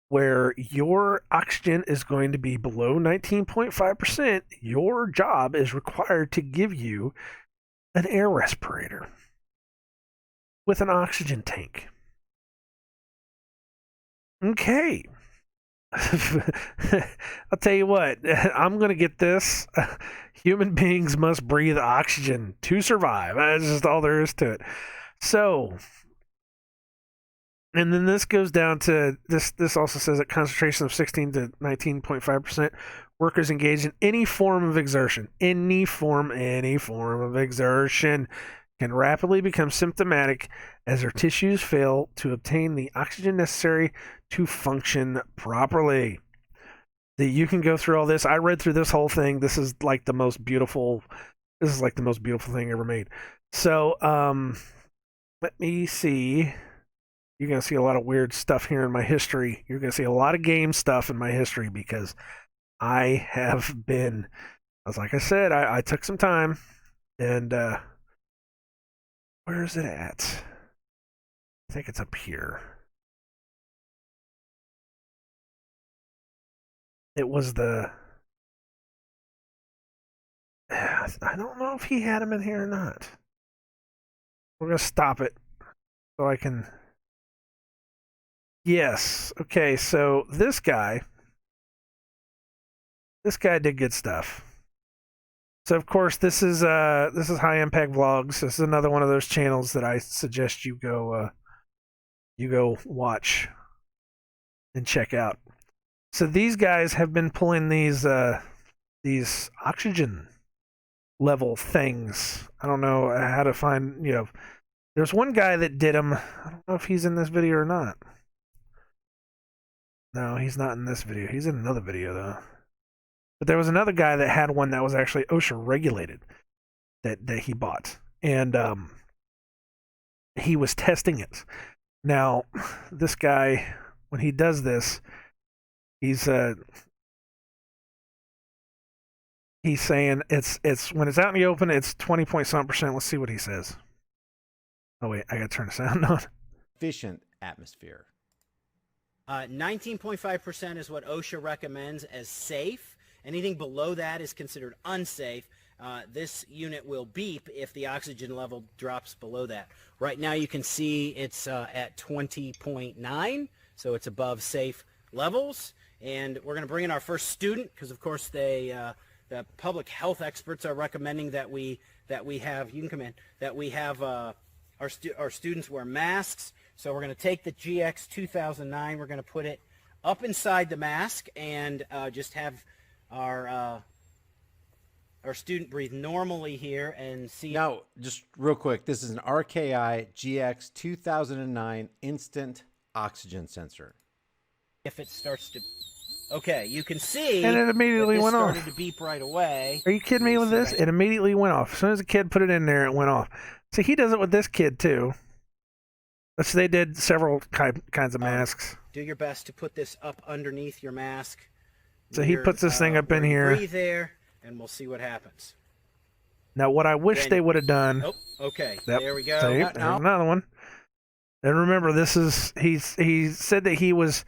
Speaker 1: where your oxygen is going to be below 19.5%, your job is required to give you an air respirator with an oxygen tank. Okay. I'll tell you what, I'm going to get this. Human beings must breathe oxygen to survive. That's just all there is to it. So, and then this goes down to this also says that concentration of 16 to 19.5%, workers engaged in any form of exertion, any form of exertion can rapidly become symptomatic as their tissues fail to obtain the oxygen necessary to function properly. You can go through all this. I read through this whole thing. This is like the most beautiful thing ever made. So, let me see. You're going to see a lot of weird stuff here in my history. You're going to see a lot of game stuff in my history because I have been, like I said, I took some time and, where is it at? I think it's up here. It was I don't know if he had him in here or not. We're going to stop it so I can. Yes. Okay, so this guy did good stuff. So of course this is High Impact Vlogs. This is another one of those channels that I suggest you go watch and check out. So these guys have been pulling these oxygen level things. I don't know how to find, there's one guy that did them. I don't know if he's in this video or not. No, he's not in this video. He's in another video though. But there was another guy that had one that was actually OSHA regulated that he bought. And he was testing it. Now, this guy, when he does this, he's saying it's when it's out in the open, it's 20-point-something%. Let's see what he says. Oh wait, I gotta turn the sound on.
Speaker 3: Efficient atmosphere.
Speaker 4: 19.5% is what OSHA recommends as safe. Anything below that is considered unsafe. This unit will beep if the oxygen level drops below that. Right now you can see it's at 20.9, so it's above safe levels. And we're going to bring in our first student because, of course, the public health experts are recommending that we have, you can come in, that we have our students wear masks. So we're going to take the GX 2009, we're going to put it up inside the mask and just have our student breathe normally here and see.
Speaker 3: Now, just real quick, this is an RKI GX 2009 instant oxygen sensor.
Speaker 4: If it starts to, okay, you can see,
Speaker 1: and it immediately went off.
Speaker 4: Started to beep right away.
Speaker 1: Are you kidding me with this? It immediately went off. As soon as the kid put it in there, it went off. See, he does it with this kid too. So they did several kinds of masks.
Speaker 4: Do your best to put this up underneath your mask.
Speaker 1: So he puts this thing up in here.
Speaker 4: Breathe there, and we'll see what happens.
Speaker 1: Now, what I wish they would have done.
Speaker 4: Oh, okay.
Speaker 1: Yep.
Speaker 4: There we go.
Speaker 1: See, there's another one. And remember, this is he said that he was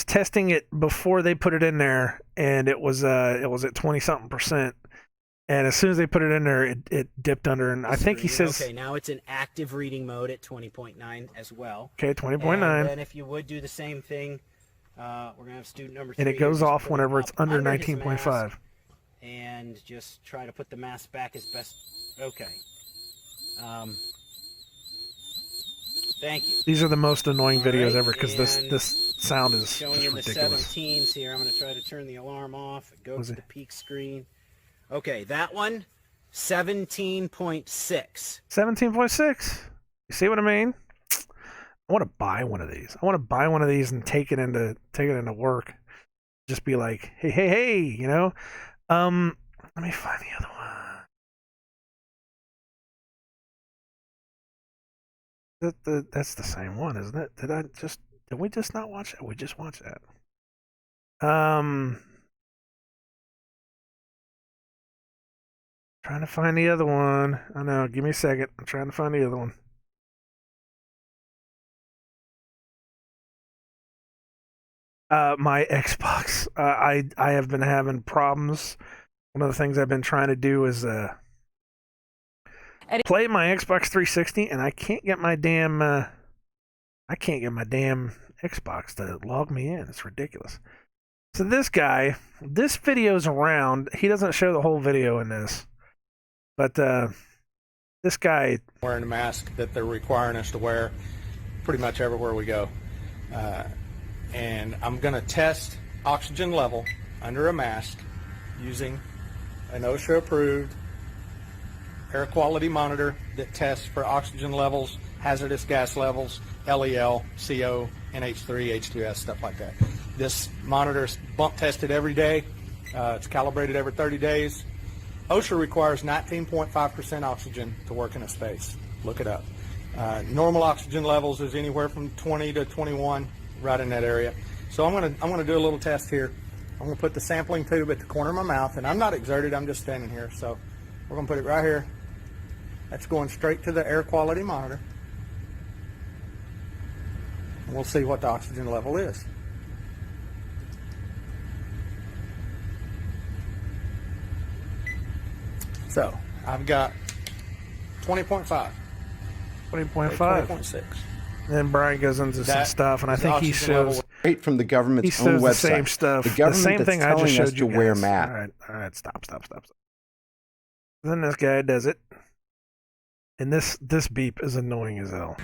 Speaker 1: testing it before they put it in there, and it was at 20-something%. And as soon as they put it in there, it dipped under. And I think he says,
Speaker 4: okay, now it's in active reading mode at 20.9 as well.
Speaker 1: Okay, 20.9.
Speaker 4: And if you would do the same thing, we're going to have student number 3.
Speaker 1: And it goes off whenever it's under 19.5.
Speaker 4: And just try to put the mask back as best. Okay. Thank you.
Speaker 1: These are the most annoying videos ever because this sound is
Speaker 4: showing
Speaker 1: just
Speaker 4: in
Speaker 1: ridiculous.
Speaker 4: The 17s here. I'm going to try to turn the alarm off. Go to the peak screen. Okay, that one, 17.6.
Speaker 1: 17.6. You see what I mean? I want to buy one of these. I want to buy one of these and take it into work. Just be like, hey, you know. Let me find the other one. That's the same one, isn't it? Did we just not watch that? We just watched that. Trying to find the other one. I know. Give me a second. I'm trying to find the other one. My Xbox. I have been having problems. One of the things I've been trying to do is play my Xbox 360, and I can't get my damn Xbox to log me in. It's ridiculous. So this guy, this video's around. He doesn't show the whole video in this. But this guy
Speaker 2: wearing a mask that they're requiring us to wear pretty much everywhere we go. And I'm going to test oxygen level under a mask using an OSHA-approved air quality monitor that tests for oxygen levels, hazardous gas levels, LEL, CO, NH3, H2S, stuff like that. This monitor is bump tested every day. It's calibrated every 30 days. OSHA requires 19.5% oxygen to work in a space. Look it up. Normal oxygen levels is anywhere from 20 to 21, right in that area. So I'm gonna do a little test here. I'm gonna put the sampling tube at the corner of my mouth, and I'm not exerted. I'm just standing here. So we're gonna put it right here. That's going straight to the air quality monitor. And we'll see what the oxygen level is. So I've got 20.5.
Speaker 1: 20.5.
Speaker 2: 20.6.
Speaker 1: Then Brian goes into some stuff, and I think he shows
Speaker 3: right from the government's own website.
Speaker 1: The same stuff.
Speaker 3: The government
Speaker 1: the same thing I just showed you
Speaker 3: to wear
Speaker 1: guys.
Speaker 3: masks.
Speaker 1: All right, stop. Then this guy does it. And this beep is annoying as hell.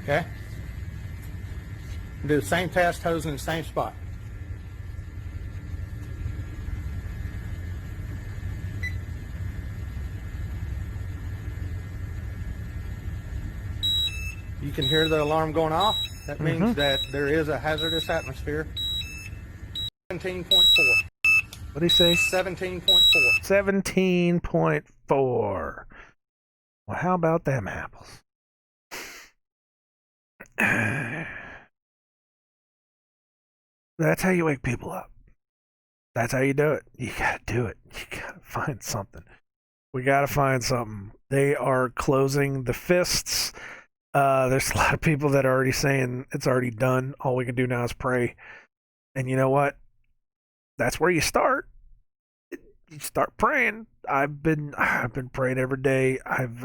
Speaker 2: Okay? Do the same test, hose in the same spot. You can hear the alarm going off. That means that there is a hazardous atmosphere. 17.4.
Speaker 1: What do you say?
Speaker 2: 17.4.
Speaker 1: 17.4. Well, how about them apples? That's how you wake people up. That's how you do it. You gotta do it. You gotta find something. We gotta find something. They are closing the fists. There's a lot of people that are already saying it's already done. All we can do now is pray. And you know what? That's where you start. You start praying. I've been praying every day. I've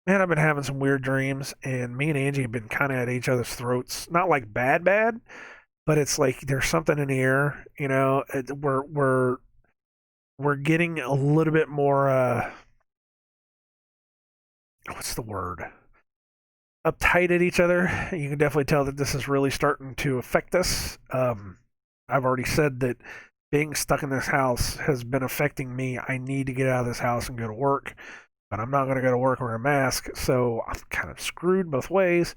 Speaker 1: been having some weird dreams, and me and Angie have been kind of at each other's throats. Not like bad, but it's like there's something in the air. You know, we're getting a little bit more. What's the word? Uptight at each other. You can definitely tell that this is really starting to affect us. I've already said that being stuck in this house has been affecting me. I need to get out of this house and go to work, but I'm not going to go to work wearing a mask, so I'm kind of screwed both ways.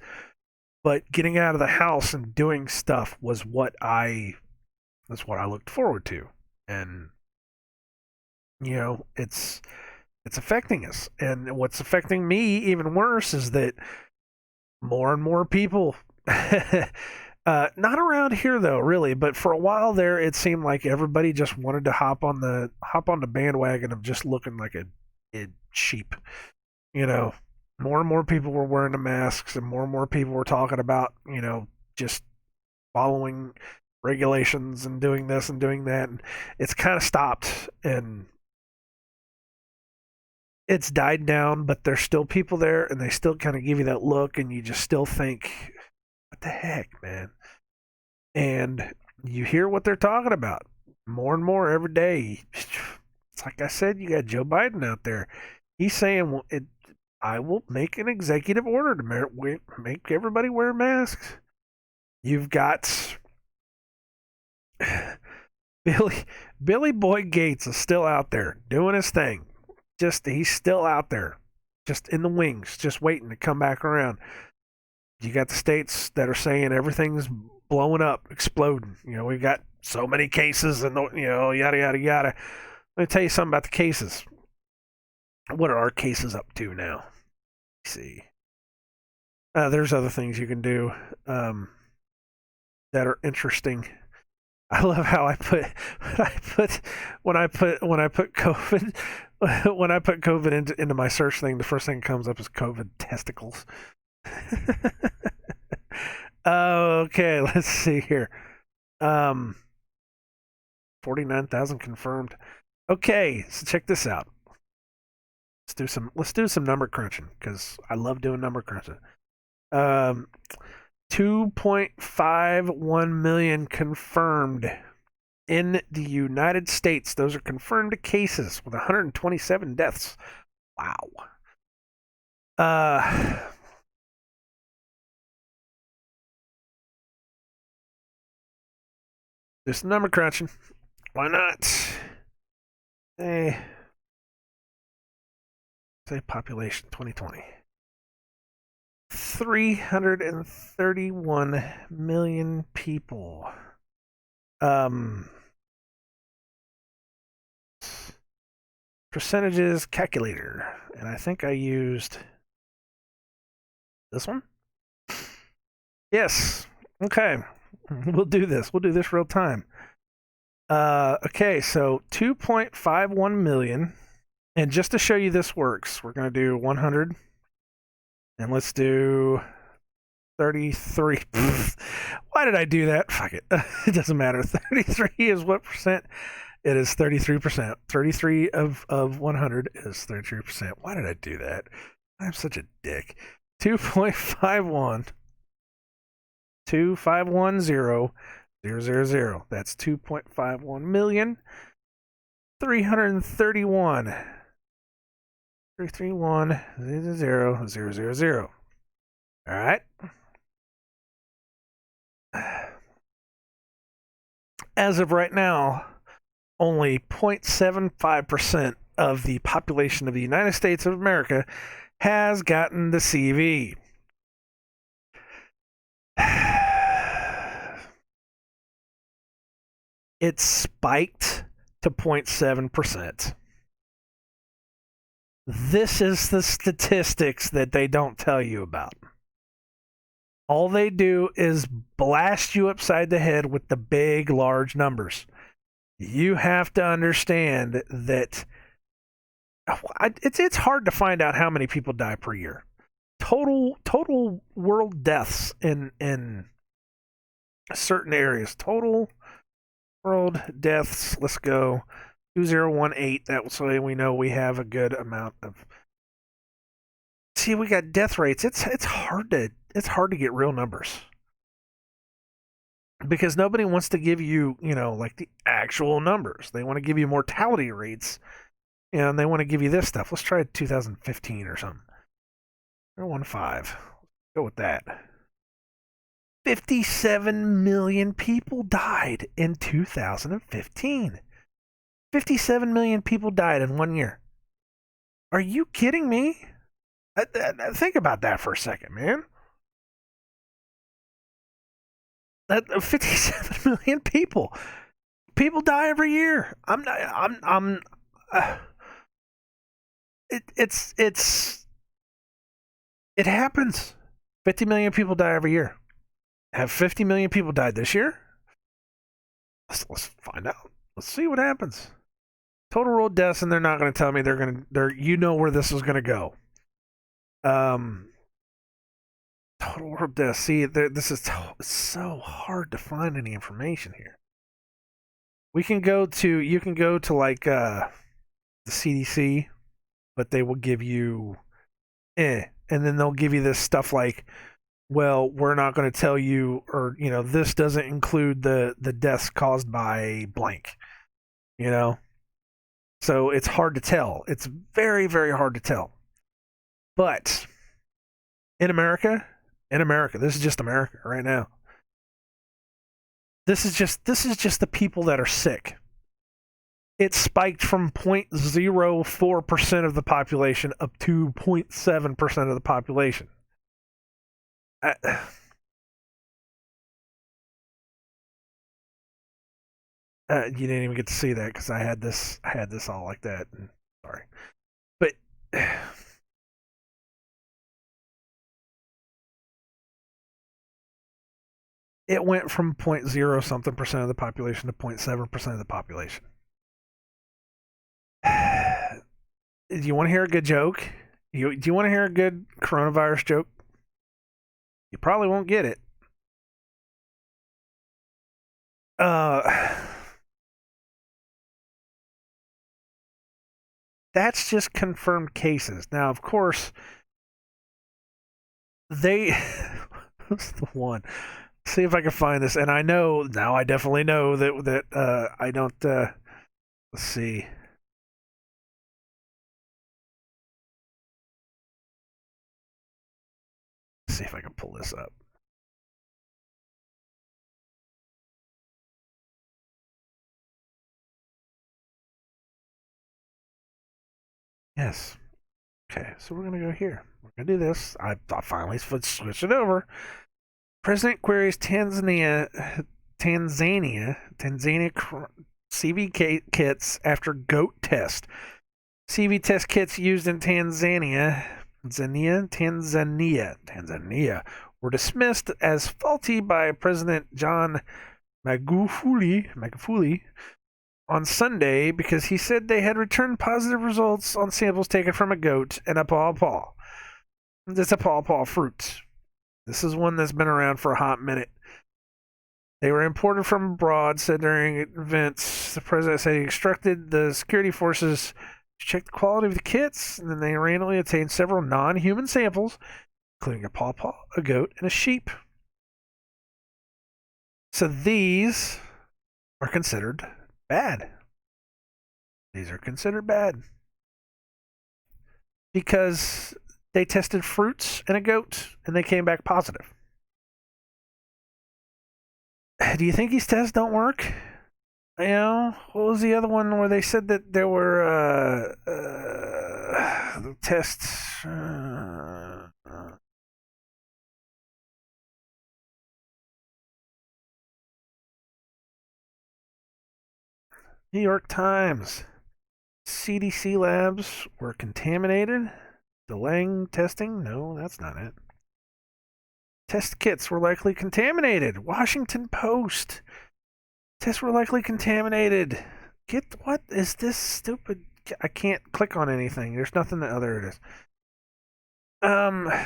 Speaker 1: But getting out of the house and doing stuff was that's what I looked forward to. And you know, it's affecting us. And what's affecting me even worse is that more and more people not around here though, really, but for a while there it seemed like everybody just wanted to hop on the bandwagon of just looking like a sheep. You know, more and more people were wearing the masks, and more people were talking about, you know, just following regulations and doing this and doing that, and it's kind of stopped and it's died down, but there's still people there, and they still kind of give you that look, and you just still think, what the heck, man? And you hear what they're talking about more and more every day. It's like I said, you got Joe Biden out there. He's saying, I will make an executive order to make everybody wear masks. You've got Billy Boy Gates is still out there doing his thing. He's still out there, just in the wings, just waiting to come back around. You got the states that are saying everything's blowing up, exploding. You know, we've got so many cases, and you know, yada yada yada. Let me tell you something about the cases. What are our cases up to now? Let's see. There's other things you can do that are interesting. I love how when I put COVID when I put COVID into my search thing, the first thing that comes up is COVID testicles. Okay, let's see here. 49,000 confirmed. Okay, so check this out. Let's do some number crunching, because I love doing number crunching. 2.51 million confirmed in the United States. Those are confirmed cases with 127 deaths. Wow. Just number crunching. Why not? Say population 2020. 331 million people. Percentages calculator. And I think I used this one. Yes. Okay. We'll do this. We'll do this real time. Okay, so 2.51 million. And just to show you this works, we're going to do 100. And let's do 33. Why did I do that? Fuck it. It doesn't matter. 33 is what percent? It is 33%. 33 of 100 is 33%. Why did I do that? I'm such a dick. 2.51. 2510000. That's 2.51 million. 331. 331 0 0 0 0. All right. As of right now, only 0.75% of the population of the United States of America has gotten the CV. It spiked to 0.7%. This is the statistics that they don't tell you about. All they do is blast you upside the head with the big, large numbers. You have to understand that it's hard to find out how many people die per year. Total world deaths in certain areas. Total world deaths. Let's go 2018. That way we know we have a good amount of. See, we got death rates. It's hard to get real numbers because nobody wants to give you, like the actual numbers. They want to give you mortality rates, and they want to give you this stuff. Let's try 2015 or something. 0.15. Go with that. 57 million people died in 2015. 57 million people died in 1 year. Are you kidding me? Think about that for a second, man. That 57 million people. People die every year. It happens. 50 million people die every year. Have 50 million people died this year? Let's find out. Let's see what happens. Total world deaths, and they're not going to tell me you know where this is going to go. Total world deaths. See, this is so hard to find any information here. You can go to like the CDC, but they will give you and then they'll give you this stuff like, well, we're not going to tell you, or this doesn't include the deaths caused by blank. So it's hard to tell. It's very, very hard to tell. But in America, this is just America right now. This is just the people that are sick. It spiked from 0.04% of the population up to 0.7% of the population. You didn't even get to see that because I had this all like that. Sorry, but it went from 0.0 something percent of the population to 0.7% of the population. Do you want to hear a good joke? Do you want to hear a good coronavirus joke? You probably won't get it. That's just confirmed cases. Now, of course, what's the one? See if I can find this. And I know now. I definitely know that I don't. Let's see. Let's see if I can pull this up. Yes. Okay, so we're going to go here. We're going to do this. I finally switched it over. President queries Tanzania CV kits after goat test. CV test kits used in Tanzania were dismissed as faulty by President John Magufuli on Sunday because he said they had returned positive results on samples taken from a goat and a pawpaw. It's a pawpaw fruit. This is one that's been around for a hot minute. They were imported from abroad, said during events. The president said he instructed the security forces to check the quality of the kits, and then they randomly obtained several non-human samples, including a pawpaw, a goat, and a sheep. So these are considered bad. These are considered bad because they tested fruits in a goat and they came back positive. Do you think these tests don't work? You know, what was the other one where they said that there were tests? New York Times. CDC labs were contaminated. Delaying testing? No, that's not it. Test kits were likely contaminated. Washington Post. Tests were likely contaminated. What is this stupid? I can't click on anything. There's nothing. Oh, there it is.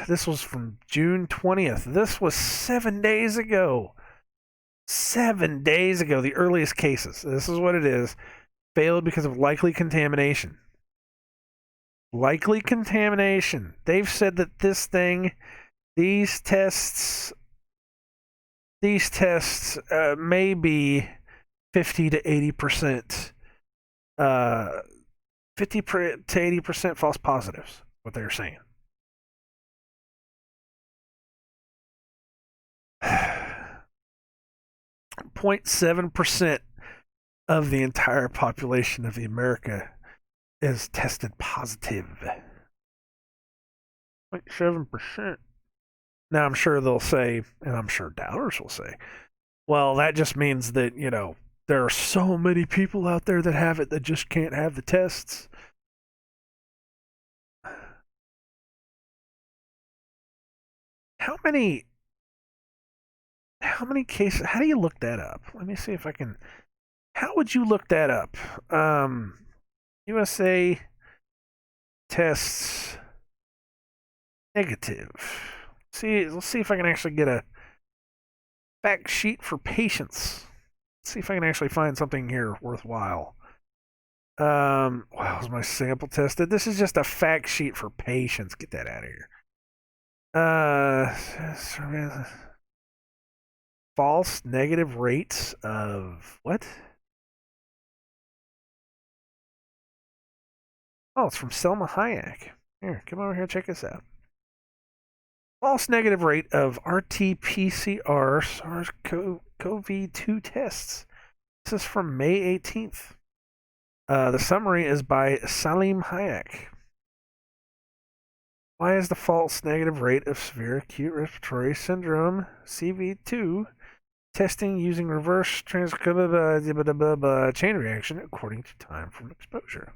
Speaker 1: This was from June 20th. This was 7 days ago. 7 days ago, the earliest cases. This is what it is. Failed because of likely contamination. Likely contamination. They've said that these tests may be 50 to 80%, 50 to 80% false positives. What they're saying. 0.7% of the entire population of America is tested positive. 0.7%. Now, I'm sure they'll say, and I'm sure doubters will say, well, that just means that, you know, there are so many people out there that have it that just can't have the tests. How many cases? How do you look that up? Let me see if I can. How would you look that up? USA tests negative. Let's see if I can actually get a fact sheet for patients. Let's see if I can actually find something here worthwhile. Wow, is my sample tested? This is just a fact sheet for patients. Get that out of here. False negative rates of what? Oh, it's from Selma Hayek. Here, come over here, check this out. False negative rate of RT-PCR SARS-CoV-2 tests. This is from May 18th. The summary is by Salim Hayek. Why is the false negative rate of severe acute respiratory syndrome CV2 testing using reverse chain reaction according to time from exposure?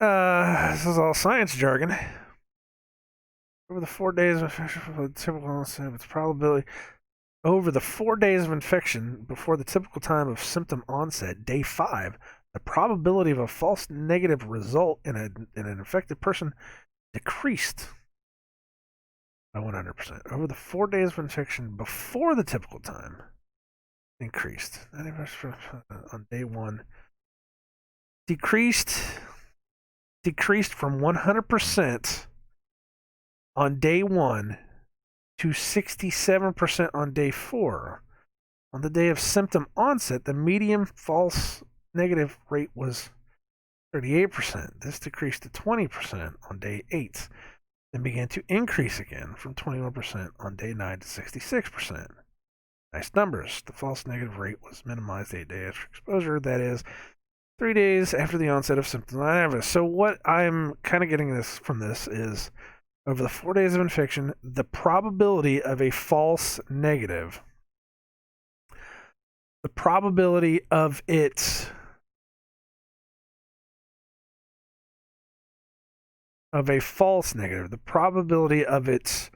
Speaker 1: This is all science jargon. Over the 4 days of typical its probability. Over the 4 days of infection before the typical time of symptom onset, day 5, the probability of a false negative result in an infected person decreased by 100%. Over the 4 days of infection before the typical time, increased. On day 1, decreased from 100% on day 1 to 67% on day 4. On the day of symptom onset, the median false negative rate was 38%. This decreased to 20% on day 8, then began to increase again from 21% on day 9 to 66%. Nice numbers. The false negative rate was minimized 8 days after exposure, that is, 3 days after the onset of symptoms. So what I'm kind of getting from this is, over the 4 days of infection, the probability of a false negative, the probability of it of a false negative, the probability of it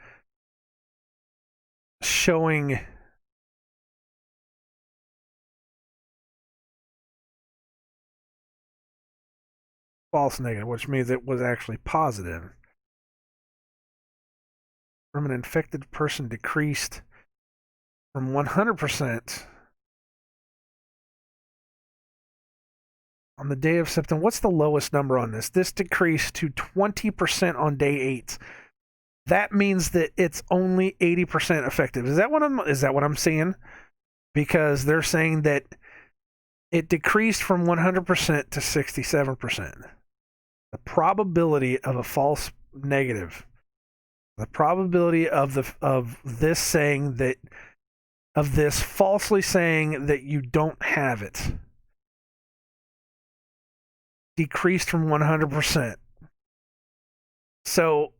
Speaker 1: showing false negative, which means it was actually positive, from an infected person decreased from 100% on the day of symptom. What's the lowest number on this? This decreased to 20% on day 8. That means that it's only 80% effective. Is that what I'm seeing? Because they're saying that it decreased from 100% to 67%. The probability of a false negative, the probability of this saying that, of this falsely saying that you don't have it, decreased from 100%. So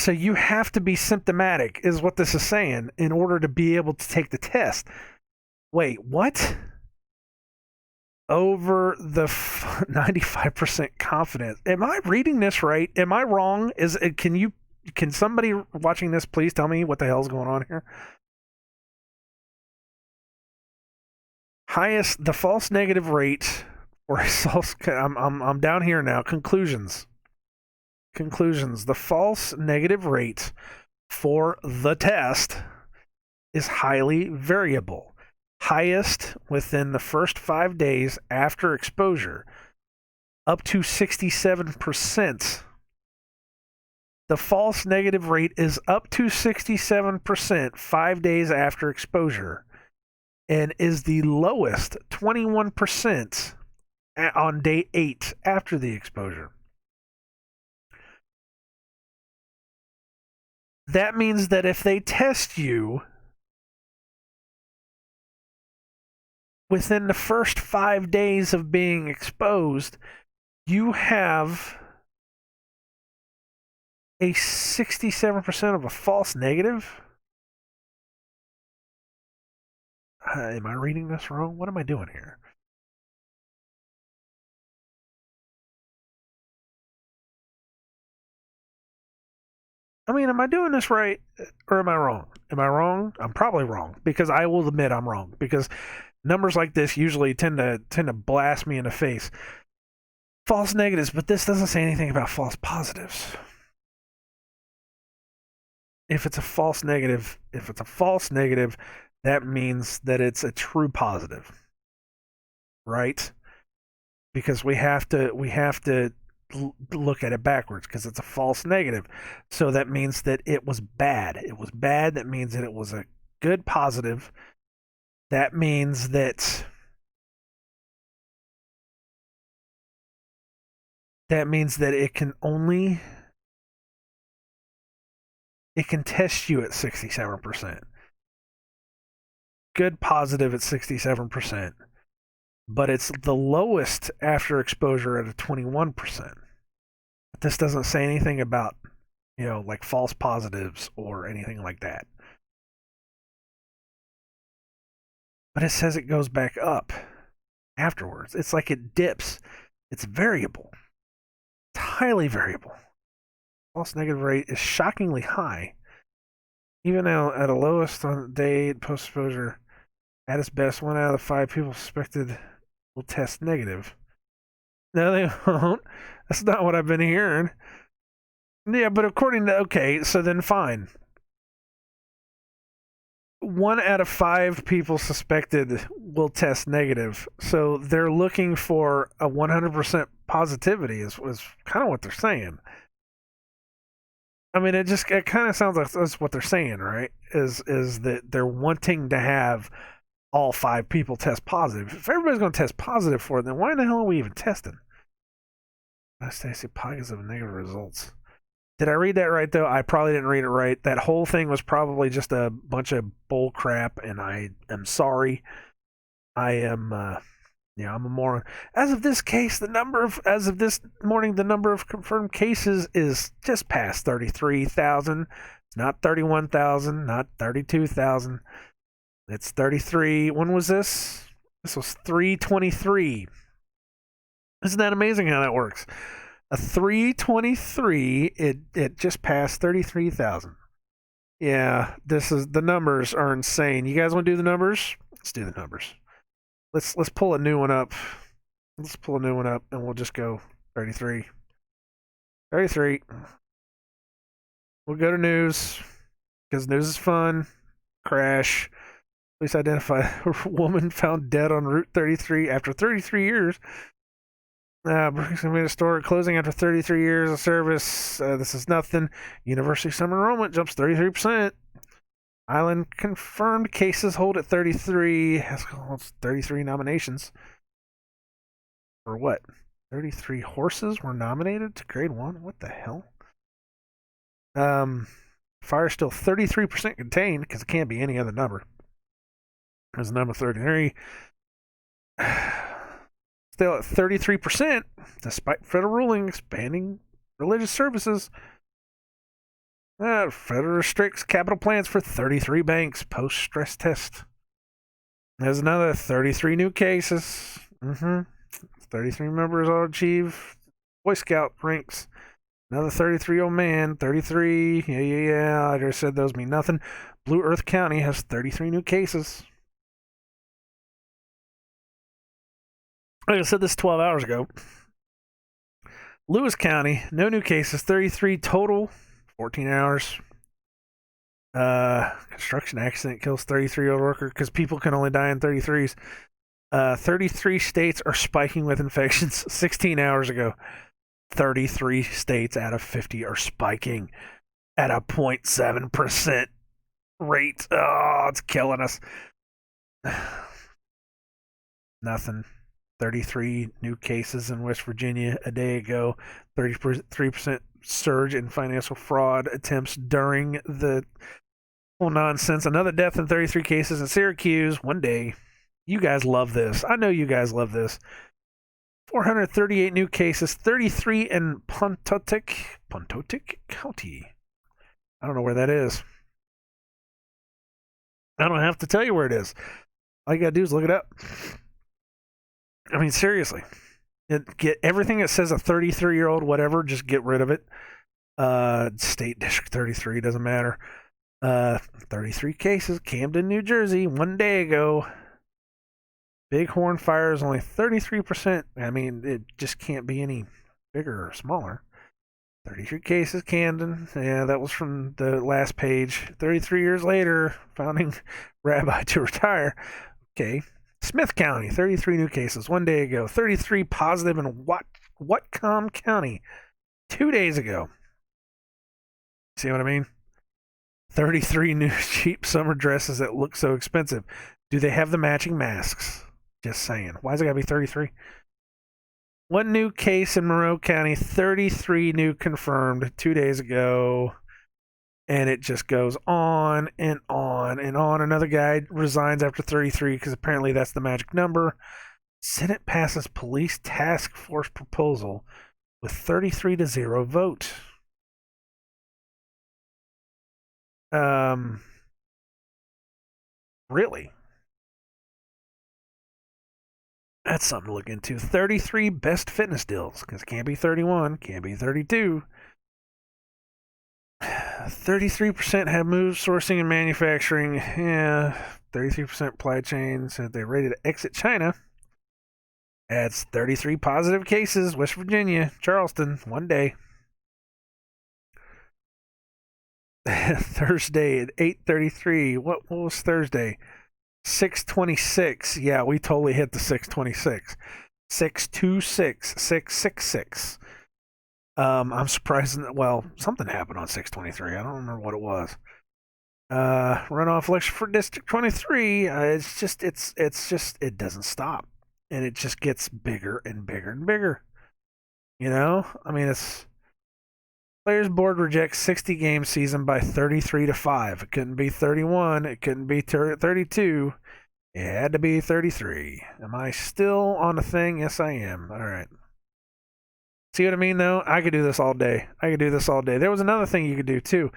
Speaker 1: you have to be symptomatic, is what this is saying, in order to be able to take the test. Wait, what? Over the 95% confidence. Am I reading this right? Am I wrong? Can somebody watching this please tell me what the hell's going on here? The false negative rate or I'm down here now. Conclusions. The false negative rate for the test is highly variable. Highest within the first 5 days after exposure, up to 67%. The false negative rate is up to 67% 5 days after exposure, and is the lowest, 21%, on day 8 after the exposure. That means that if they test you within the first 5 days of being exposed, you have a 67% of a false negative. Am I reading this wrong? What am I doing here? I mean, am I doing this right or am I wrong? Am I wrong? I'm probably wrong, because I will admit I'm wrong, because numbers like this usually tend to blast me in the face. False negatives, but this doesn't say anything about false positives. If it's a false negative, that means that it's a true positive, right? Because we have to look at it backwards, because it's a false negative. So that means that it was bad. That means that it was a good positive. That means that it can test you at 67%. Good positive at 67%. But it's the lowest after exposure at a 21%. But this doesn't say anything about, like false positives or anything like that. But it says it goes back up afterwards. It's like it dips. It's variable. It's highly variable. False negative rate is shockingly high. Even now, at a lowest on day post-exposure, at its best, 1 out of 5 people suspected will test negative. No, they won't. That's not what I've been hearing. Yeah, but okay, so then fine. 1 out of 5 people suspected will test negative. So they're looking for a 100% positivity is kind of what they're saying. I mean, it kind of sounds like that's what they're saying, right? Is that they're wanting to have all 5 people test positive. If everybody's going to test positive for it, then why in the hell are we even testing? Stacy, positive and negative results. Did I read that right, though? I probably didn't read it right. That whole thing was probably just a bunch of bull crap, and I am sorry. I'm a moron. As of this morning, the number of confirmed cases is just past 33,000. It's not 31,000, not 32,000. It's 33. When was this? This was 323. Isn't that amazing how that works? A 323, it just passed 33,000. Yeah, the numbers are insane. You guys want to do the numbers? Let's do the numbers. Let's pull a new one up. Let's pull a new one up, and we'll just go 33. 33. We'll go to news, because news is fun. Crash. Police identify a woman found dead on Route 33 after 33 years. Brooks made a store closing after 33 years of service. This is nothing. University summer enrollment jumps 33%. Island confirmed cases hold at 33. It's 33 nominations. For what? 33 horses were nominated to grade 1? What the hell? Fire still 33% contained, because it can't be any other number. There's number 33. Still at 33%, despite federal rulings banning religious services. Federal restricts capital plans for 33 banks post stress test. There's another 33 new cases. 33 members will achieve Boy Scout ranks. Another 33-year-old man, 33. Yeah. I just said those mean nothing. Blue Earth County has 33 new cases. Like I said this 12 hours ago. Lewis County, no new cases, 33 total, 14 hours. Construction accident kills 33-year-old worker because people can only die in 33s. 33 states are spiking with infections 16 hours ago. 33 states out of 50 are spiking at a 0.7% rate. Oh, it's killing us. Nothing. 33 new cases in West Virginia a day ago. 33% surge in financial fraud attempts during the whole nonsense. Another death in 33 cases in Syracuse one day. You guys love this. I know you guys love this. 438 new cases, 33 in Pontotoc County. I don't know where that is. I don't have to tell you where it is. All you gotta do is look it up. I mean, seriously. Get everything that says a 33-year-old whatever, just get rid of it. State District 33, doesn't matter. 33 cases, Camden, New Jersey, one day ago. Bighorn fire is only 33%. I mean, it just can't be any bigger or smaller. 33 cases, Camden. Yeah, that was from the last page. 33 years later, founding rabbi to retire. Okay. Smith County, 33 new cases one day ago. 33 positive in Whatcom County 2 days ago. See what I mean? 33 new cheap summer dresses that look so expensive. Do they have the matching masks? Just saying. Why is it got to be 33? One new case in Monroe County, 33 new confirmed 2 days ago. And it just goes on and on and on. Another guy resigns after 33 because apparently that's the magic number. Senate passes police task force proposal with 33-0 vote. Really? That's something to look into. 33 best fitness deals, because it can't be 31, can't be 32. 33% have moved sourcing and manufacturing. Yeah, 33% supply chain said they're ready to exit China. Adds 33 positive cases. West Virginia, Charleston, one day. Thursday at 8:33. What was Thursday? 626. Yeah, we totally hit the 626. 626. 666. I'm surprised. Well, something happened on 623. I don't remember what it was. Runoff election for District 23. It doesn't stop, and it just gets bigger and bigger and bigger. You know, I mean, it's Players Board rejects 60-game season by 33-5. It couldn't be 31. It couldn't be 32. It had to be 33. Am I still on the thing? Yes, I am. All right. See what I mean, though? I could do this all day. There was another thing you could do, too.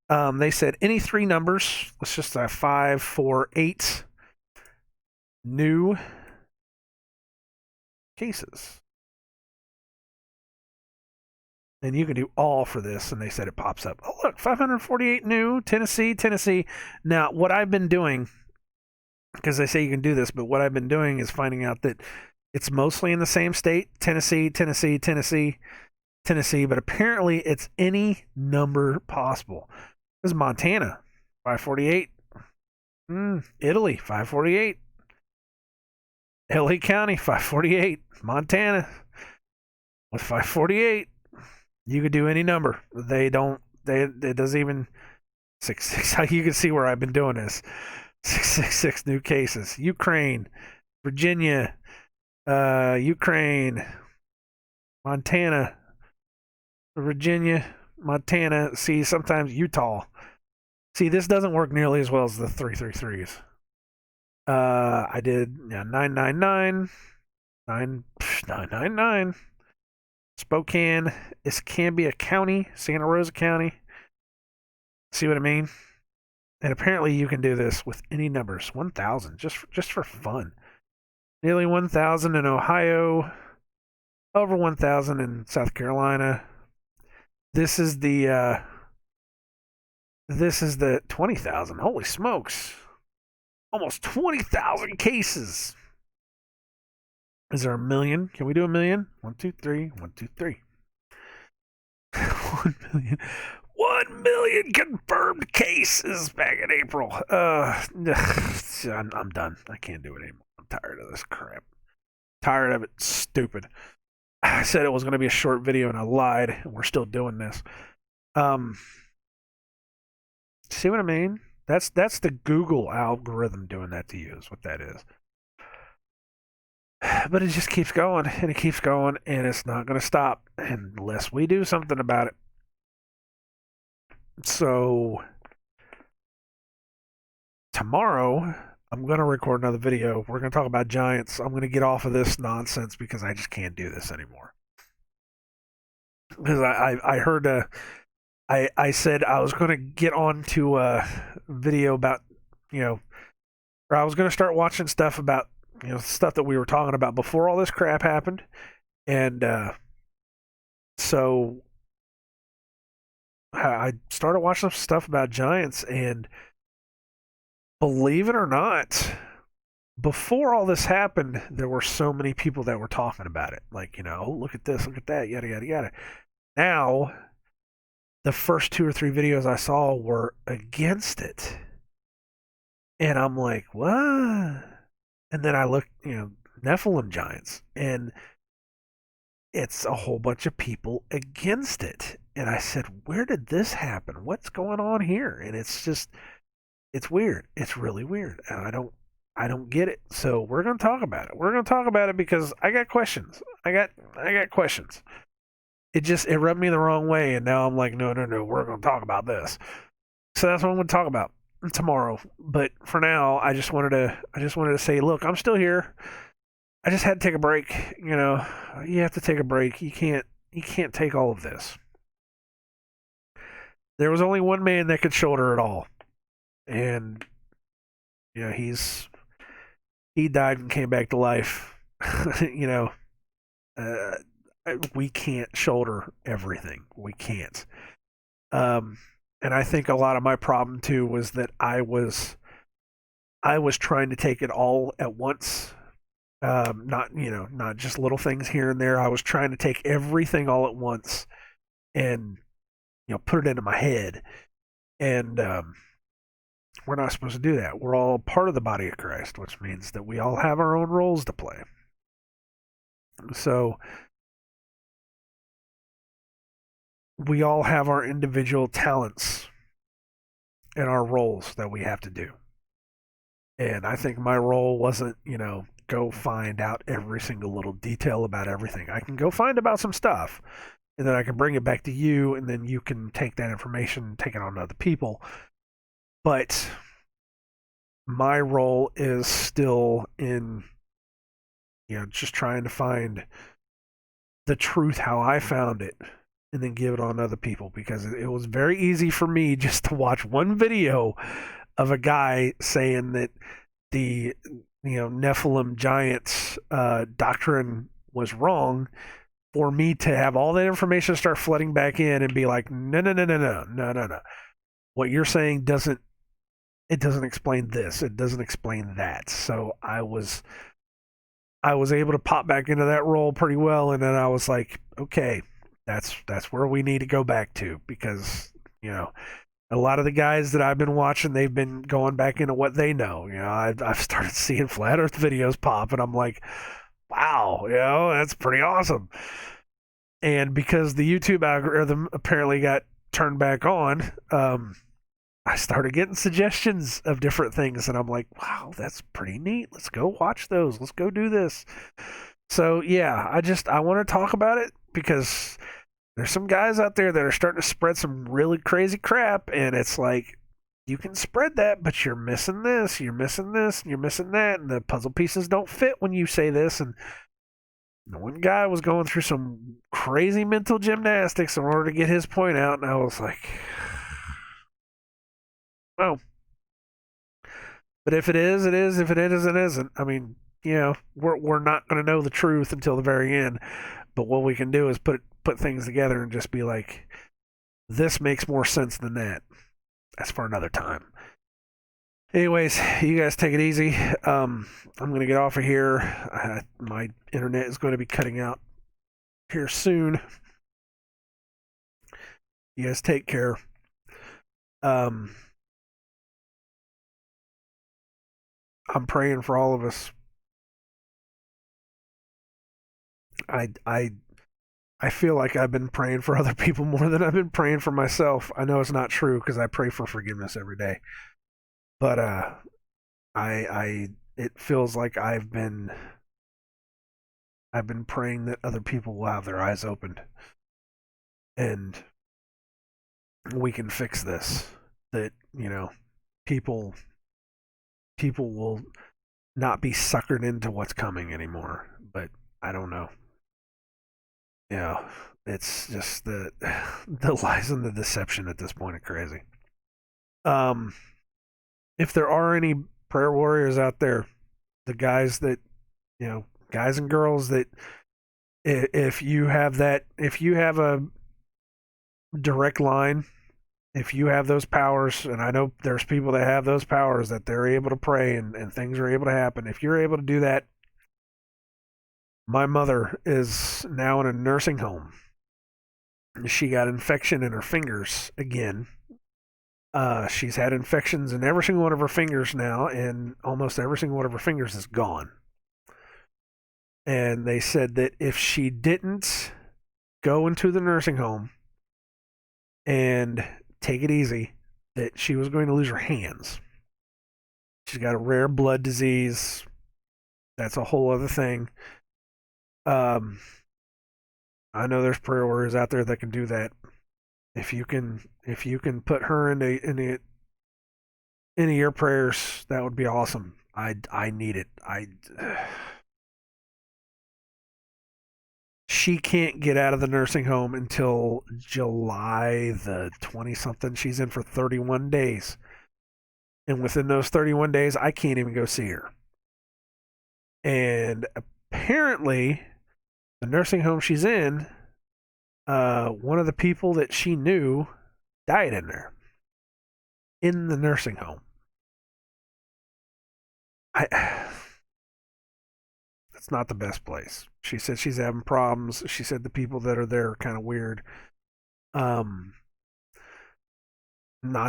Speaker 1: They said any three numbers. Let's just 5, 4, 8 new cases. And you can do all for this, and they said it pops up. Oh, look, 548 new, Tennessee. Now, what I've been doing, because they say you can do this, but what I've been doing is finding out that it's mostly in the same state, Tennessee, but apparently it's any number possible. This is Montana, 548. Italy, 548. LA County, 548. Montana, with 548. You could do any number. It doesn't even 666. You can see where I've been doing this. 666 new cases. Ukraine, Virginia, Ukraine, Montana, Virginia, Montana. See, sometimes Utah. See, this doesn't work nearly as well as the 333s. I did 999, 999. Spokane, Escambia County, Santa Rosa County. See what I mean? And apparently you can do this with any numbers. 1,000, just for fun. Nearly 1,000 in Ohio. Over 1,000 in South Carolina. This is the 20,000. Holy smokes! Almost 20,000 cases. Is there a million? Can we do a million? 1, 2, 3. 1, 2, 3. 1 million. 1 million confirmed cases back in April. I'm done. I can't do it anymore. I'm tired of this crap. Tired of it. Stupid. I said it was going to be a short video and I lied. And we're still doing this. See what I mean? That's the Google algorithm doing that to you is what that is. But it just keeps going and it keeps going and it's not going to stop unless we do something about it. So tomorrow I'm going to record another video. We're going to talk about giants. I'm going to get off of this nonsense because I just can't do this anymore. Because I heard I said I was going to get on to a video about, or I was going to start watching stuff about, stuff that we were talking about before all this crap happened. And so I started watching some stuff about giants, and believe it or not, before all this happened, there were so many people that were talking about it. Like, oh, look at this, look at that, yada, yada, yada. Now, the first 2 or 3 videos I saw were against it. And I'm like, what? And then I looked, Nephilim giants, and it's a whole bunch of people against it. And I said, where did this happen? What's going on here? And it's weird. It's really weird. And I don't get it. So we're going to talk about it. We're going to talk about it because I got questions. I got questions. It rubbed me the wrong way. And now I'm like, no, we're going to talk about this. So that's what I'm going to talk about tomorrow. But for now, I just wanted to say, look, I'm still here. I just had to take a break. You have to take a break. You can't take all of this. There was only one man that could shoulder it all. And he died and came back to life. We can't shoulder everything. We can't. And I think a lot of my problem too was that I was trying to take it all at once. Not just little things here and there. I was trying to take everything all at once and put it into my head. And we're not supposed to do that. We're all part of the body of Christ, which means that we all have our own roles to play. So we all have our individual talents and our roles that we have to do. And I think my role wasn't, go find out every single little detail about everything. I can go find about some stuff, and then I can bring it back to you, and then you can take that information and take it on to other people. But my role is still in, just trying to find the truth how I found it and then give it on to other people, because it was very easy for me just to watch one video of a guy saying that the Nephilim giants doctrine was wrong, for me to have all that information start flooding back in and be like, no. What you're saying doesn't explain this. It doesn't explain that. So I was able to pop back into that role pretty well, and then I was like, okay, that's where we need to go back to, because a lot of the guys that I've been watching, they've been going back into what they know. I've started seeing flat Earth videos pop, and I'm like, wow, that's pretty awesome. And because the YouTube algorithm apparently got turned back on, I started getting suggestions of different things, and I'm like, wow, that's pretty neat. Let's go watch those. Let's go do this. So yeah, I want to talk about it because there's some guys out there that are starting to spread some really crazy crap, and it's like you can spread that, but you're missing this, you're missing this, and you're missing that, and the puzzle pieces don't fit when you say this. And the one guy was going through some crazy mental gymnastics in order to get his point out, and I was like, oh. But if it is, it is. If it isn't, it isn't. I mean, we're not going to know the truth until the very end. But what we can do is put things together and just be like, this makes more sense than that. That's for another time. Anyways, you guys take it easy. I'm going to get off of here. My internet is going to be cutting out here soon. You guys take care. I'm praying for all of us. I feel like I've been praying for other people more than I've been praying for myself. I know it's not true because I pray for forgiveness every day. But it feels like I've been praying that other people will have their eyes opened and we can fix this. That, people will not be suckered into what's coming anymore. But I don't know. Yeah, it's just the lies and the deception at this point are crazy. If there are any prayer warriors out there, the guys that, guys and girls that, if you have a direct line, if you have those powers, and I know there's people that have those powers that they're able to pray and things are able to happen. If you're able to do that, my mother is now in a nursing home. She got infection in her fingers again. She's had infections in every single one of her fingers now, and almost every single one of her fingers is gone. And they said that if she didn't go into the nursing home and take it easy, that she was going to lose her hands. She's got a rare blood disease. That's a whole other thing. I know there's prayer warriors out there that can do that. If you can put her into your prayers, that would be awesome. I need it. She can't get out of the nursing home until July the 20-something. She's in for 31 days. And within those 31 days, I can't even go see her. And apparently, the nursing home she's in, one of the people that she knew died in there. In the nursing home. It's not the best place. She said she's having problems. She said the people that are there are kind of weird. Not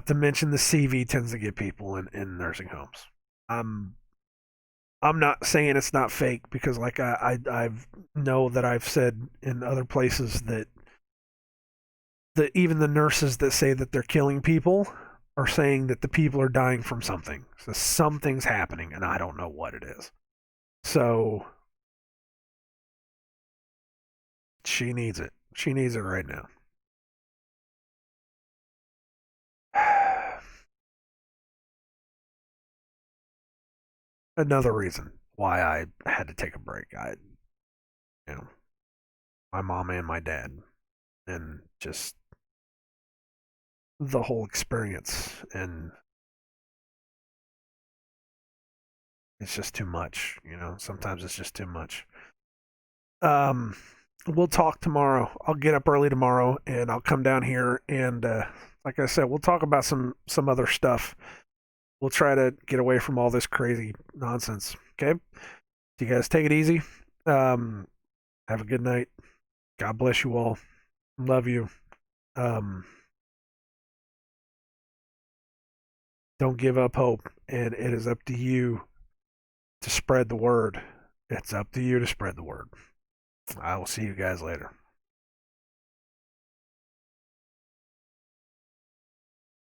Speaker 1: to mention the CV tends to get people in nursing homes. I'm not saying it's not fake because, like I've know that I've said in other places that even the nurses that say that they're killing people are saying that the people are dying from something. So something's happening, and I don't know what it is. So she needs it. She needs it right now. Another reason why I had to take a break. My mom and my dad, and just the whole experience, and it's just too much. Sometimes it's just too much. We'll talk tomorrow. I'll get up early tomorrow, and I'll come down here, and like I said, we'll talk about some other stuff. We'll try to get away from all this crazy nonsense. Okay? You guys take it easy. Have a good night. God bless you all. Love you. Don't give up hope. And it is up to you to spread the word. It's up to you to spread the word. I will see you guys later.